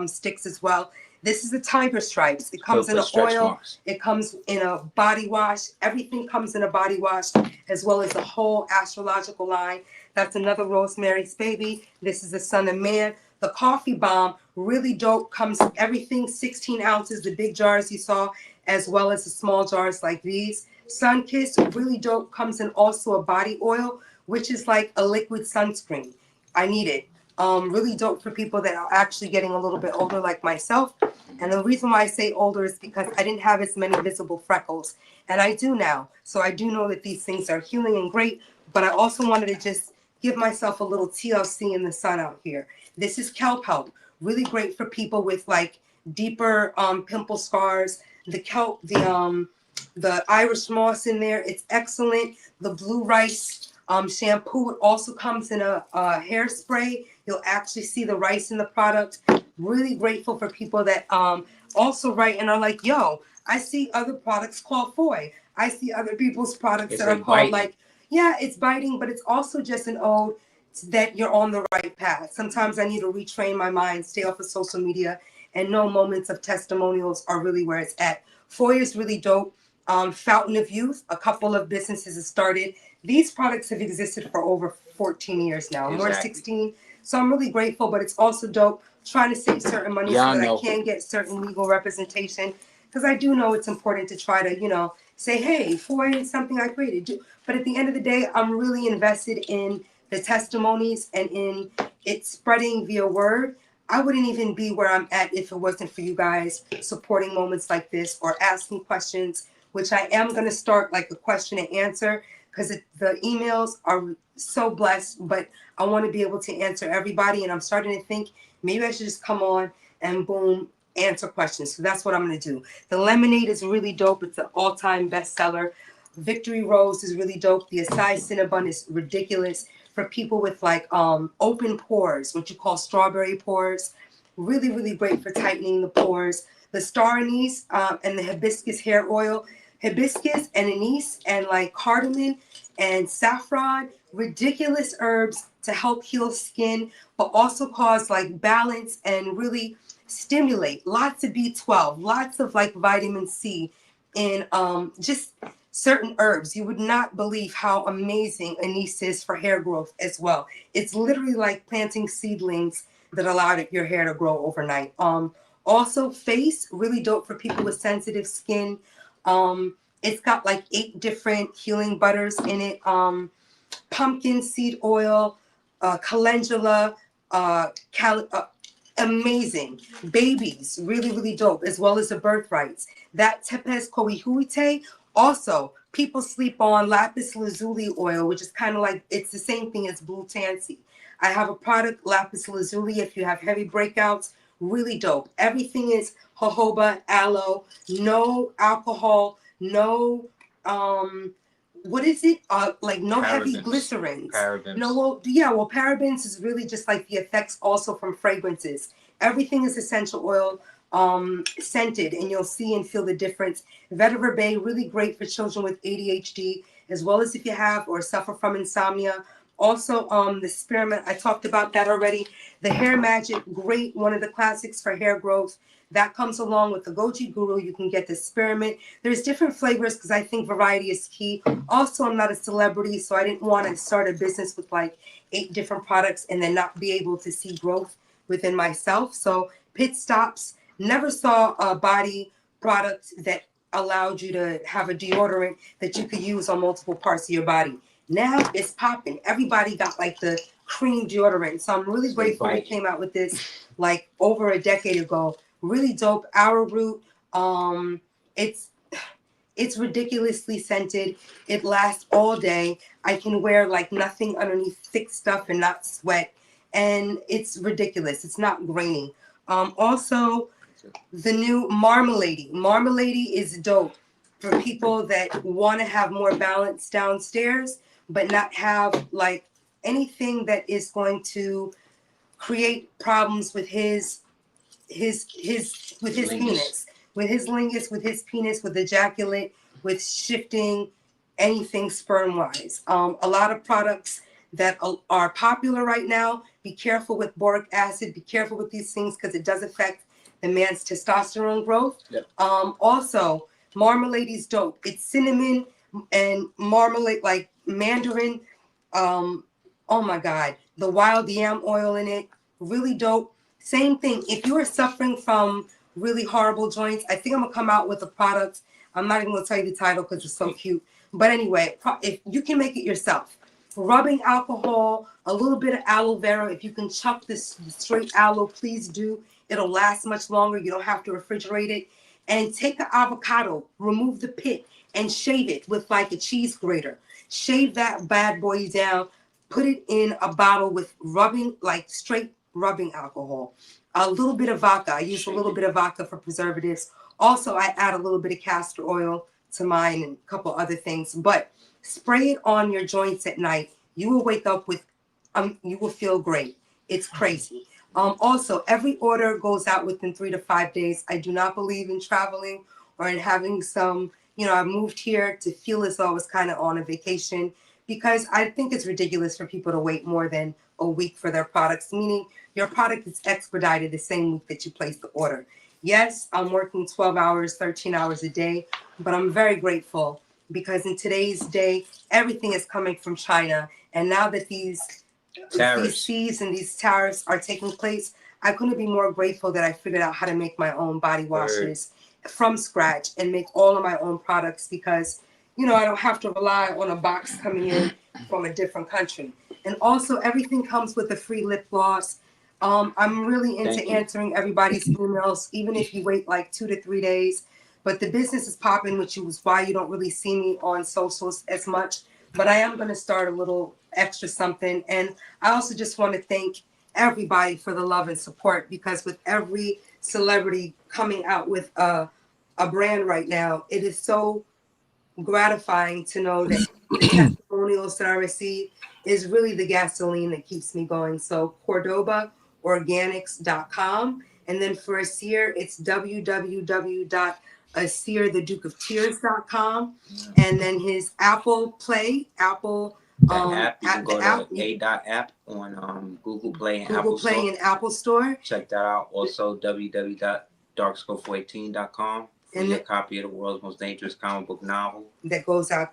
sticks as well. This is the tiger stripes. It comes in an oil. Marks. It comes in a body wash. Everything comes in a body wash, as well as the whole astrological line. That's another Rosemary's Baby. This is the Son of Man. The coffee bomb, really dope. Comes everything 16 ounces, the big jars you saw, as well as the small jars like these. Sun Kiss, really dope. Comes in also a body oil, which is like a liquid sunscreen. I need it. Really dope for people that are actually getting a little bit older like myself. And the reason why I say older is because I didn't have as many visible freckles, and I do now. So I do know that these things are healing and great, but I also wanted to just give myself a little TLC in the sun out here. This is kelp help, really great for people with like deeper pimple scars. The kelp, the Irish moss in there, it's excellent. The blue rice shampoo, it also comes in a hairspray. You'll actually see the rice in the product. Really grateful for people that also write and are like, yo, I see other products called Foy. I see other people's products that are called like, yeah, it's biting, but it's also just an ode that you're on the right path. Sometimes I need to retrain my mind, stay off of social media, and know moments of testimonials are really where it's at. Foy is really dope. Fountain of Youth, a couple of businesses have started. These products have existed for over 14 years now, more than 16. So I'm really grateful, but it's also dope trying to save certain money so that I can get certain legal representation, because I do know it's important to try to, you know, say, hey, Foy is something I created. But at the end of the day, I'm really invested in the testimonies and in it spreading via word. I wouldn't even be where I'm at if it wasn't for you guys supporting moments like this or asking questions, which I am going to start like a question and answer, because the emails are so blessed, but I want to be able to answer everybody. And I'm starting to think maybe I should just come on and boom, answer questions. So that's what I'm going to do. The lemonade is really dope. It's an all-time bestseller. Victory Rose is really dope. The Acai Cinnabon is ridiculous for people with like open pores, what you call strawberry pores. Really, really great for tightening the pores. The star anise and the hibiscus hair oil. Hibiscus and anise and like cardamom and saffron, ridiculous herbs to help heal skin, but also cause like balance and really stimulate. Lots of B12, lots of like vitamin C in just certain herbs. You would not believe how amazing anise is for hair growth as well. It's literally like planting seedlings that allow your hair to grow overnight. Also face, really dope for people with sensitive skin. It's got like 8 different healing butters in it. Pumpkin seed oil, calendula, amazing. Babies, really, really dope, as well as the birthrights. That Tepes Koihuite, also, people sleep on lapis lazuli oil, which is kind of like, it's the same thing as blue tansy. I have a product, lapis lazuli, if you have heavy breakouts, really dope. Everything is jojoba, aloe, no alcohol, no what is it? Like no heavy Parabens. glycerins. Parabens. No, well, yeah, well, parabens is really just like the effects also from fragrances. Everything is essential oil scented, and you'll see and feel the difference. Vetiver Bay, really great for children with ADHD, as well as if you have or suffer from insomnia. Also, the spearmint, I talked about that already. The Hair Magic, great, one of the classics for hair growth. That comes along with the Goji Guru. You can get the spearmint. There's different flavors because I think variety is key. Also, I'm not a celebrity, so I didn't want to start a business with like 8 different products and then not be able to see growth within myself. So pit stops. Never saw a body product that allowed you to have a deodorant that you could use on multiple parts of your body. Now it's popping. Everybody got like the cream deodorant. So I'm really grateful we came out with this like over a decade ago. Really dope. Arrowroot. It's ridiculously scented. It lasts all day. I can wear like nothing underneath thick stuff and not sweat. And it's ridiculous. It's not grainy. Also, the new Marmalady. Marmalady is dope for people that want to have more balance downstairs, but not have like anything that is going to create problems with his penis, with his lingus, with his penis, with ejaculate, with shifting anything sperm wise. A lot of products that are popular right now. Be careful with boric acid. Be careful with these things because it does affect the man's testosterone growth. Yep. Also, Marmalade is dope. It's cinnamon and marmalade, like mandarin. Oh my God, the wild yam oil in it, really dope. Same thing. If you are suffering from really horrible joints, I think I'm gonna come out with a product. I'm not even gonna tell you the title because it's so cute. But anyway, if you can make it yourself, rubbing alcohol, a little bit of aloe vera. If you can chuck this straight aloe, please do. It'll last much longer. You don't have to refrigerate it. And take the avocado, remove the pit, and shave it with like a cheese grater. Shave that bad boy down. Put it in a bottle with rubbing, like straight rubbing alcohol. A little bit of vodka. I use a little bit of vodka for preservatives. Also, I add a little bit of castor oil to mine and a couple other things. But spray it on your joints at night. You will wake up with, you will feel great. It's crazy. Also, every order goes out within 3 to 5 days. I do not believe in traveling or in having some, I moved here to feel as though I was kind of on a vacation because I think it's ridiculous for people to wait more than a week for their products, meaning your product is expedited the same week that you place the order. Yes, I'm working 12 hours, 13 hours a day, but I'm very grateful because in today's day, everything is coming from China. And now that these fees and these tariffs are taking place, I couldn't be more grateful that I figured out how to make my own body washes from scratch and make all of my own products because, I don't have to rely on a box coming in from a different country. And also everything comes with a free lip gloss. I'm really into answering everybody's emails, even if you wait like 2 to 3 days. But the business is popping, which is why you don't really see me on socials as much. But I am going to start a little extra something. And I also just want to thank everybody for the love and support because with every celebrity coming out with a brand right now, it is so gratifying to know that the testimonials that I receive is really the gasoline that keeps me going. So CordobaOrganics.com. And then for Aseer, it's www.AseerTheDukeOfTears.com. And then his Apple Play, Apple app, you can go to ADOT app on Google Play and Apple Store. Google Play and Apple Store. Check that out. Also www.darkscope418.com for your copy of the world's most dangerous comic book novel. That goes out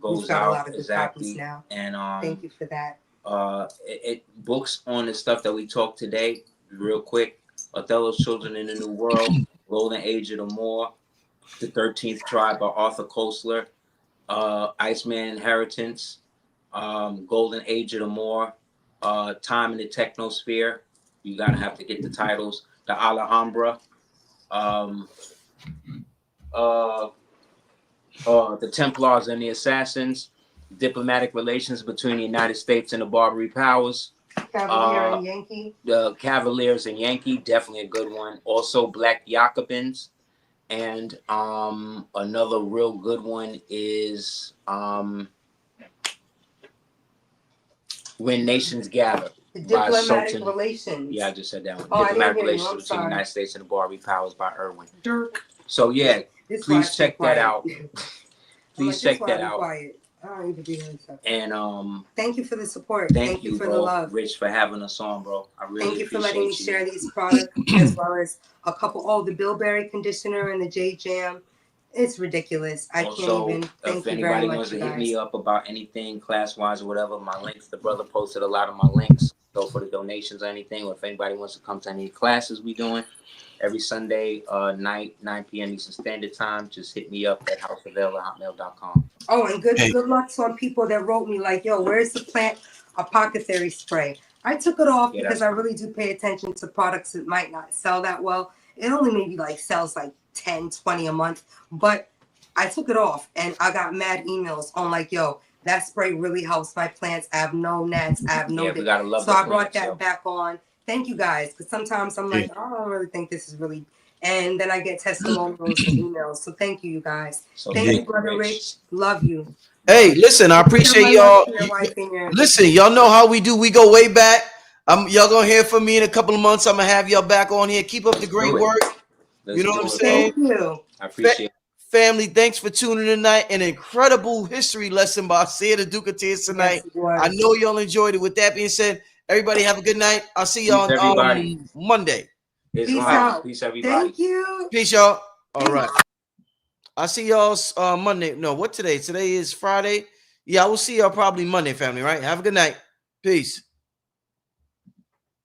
goes out a lot of copies now. And thank you for that. Books on the stuff that we talked today, real quick. Othello's Children in the New World, Golden Age of the Moor, The 13th Tribe by Arthur Koestler, Iceman Inheritance, Golden Age of the Moor, Time in the Technosphere. You gotta have to get the titles. The Alhambra, The Templars and the Assassins, Diplomatic Relations Between the United States and the Barbary Powers. Cavalier and Yankee. The Cavaliers and Yankee, definitely a good one. Also, Black Jacobins And another real good one is When Nations Gather. The Diplomatic Relations. Yeah, I just said that one. Oh, Diplomatic Relations between the United States and the Barbary Powers by Irwin. Dirk. So yeah, please check that out. Please check that out. Quiet. I don't even be doing stuff. And thank you for the support. Thank you for bro, the love. Rich, for having us on, bro. I really thank you for letting me share you. these products as well as a couple. Oh, the Bilberry conditioner and the J Jam. It's ridiculous. I can't even. Thank you very much. If anybody wants to hit me up about anything class wise or whatever, my links. The brother posted a lot of my links. So for the donations or anything, or if anybody wants to come to any classes we doing every Sunday night, 9 p.m. Eastern Standard Time, just hit me up at houseofl@hotmail.com. Oh, and good luck to some people that wrote me like, yo, where's the plant apothecary spray? I took it off because I really do pay attention to products that might not sell that well. It only maybe like sells like 10, 20 a month, but I took it off and I got mad emails on like, yo, that spray really helps my plants. I have no gnats. I have no. So I brought that back on. Thank you guys, because sometimes I'm like, I don't really think this is really. And then I get testimonials and emails. So thank you guys. So thank you, Brother Rich. Love you. Hey, listen, I appreciate y'all. Listen, y'all know how we do. We go way back. Y'all gonna hear from me in a couple of months. I'm gonna have y'all back on here. Keep up the great work. You know what I'm saying? Thank you. I appreciate it. Family, thanks for tuning in tonight. An incredible history lesson by Aseer the Duke of Tears tonight. Yes, I know y'all enjoyed it. With that being said, everybody have a good night. I'll see y'all on Monday. Peace out. Peace, everybody. Thank you. Peace, y'all. All right. I'll see y'all Monday. No, what today? Today is Friday. Yeah, I will see y'all probably Monday, family, right? Have a good night. Peace.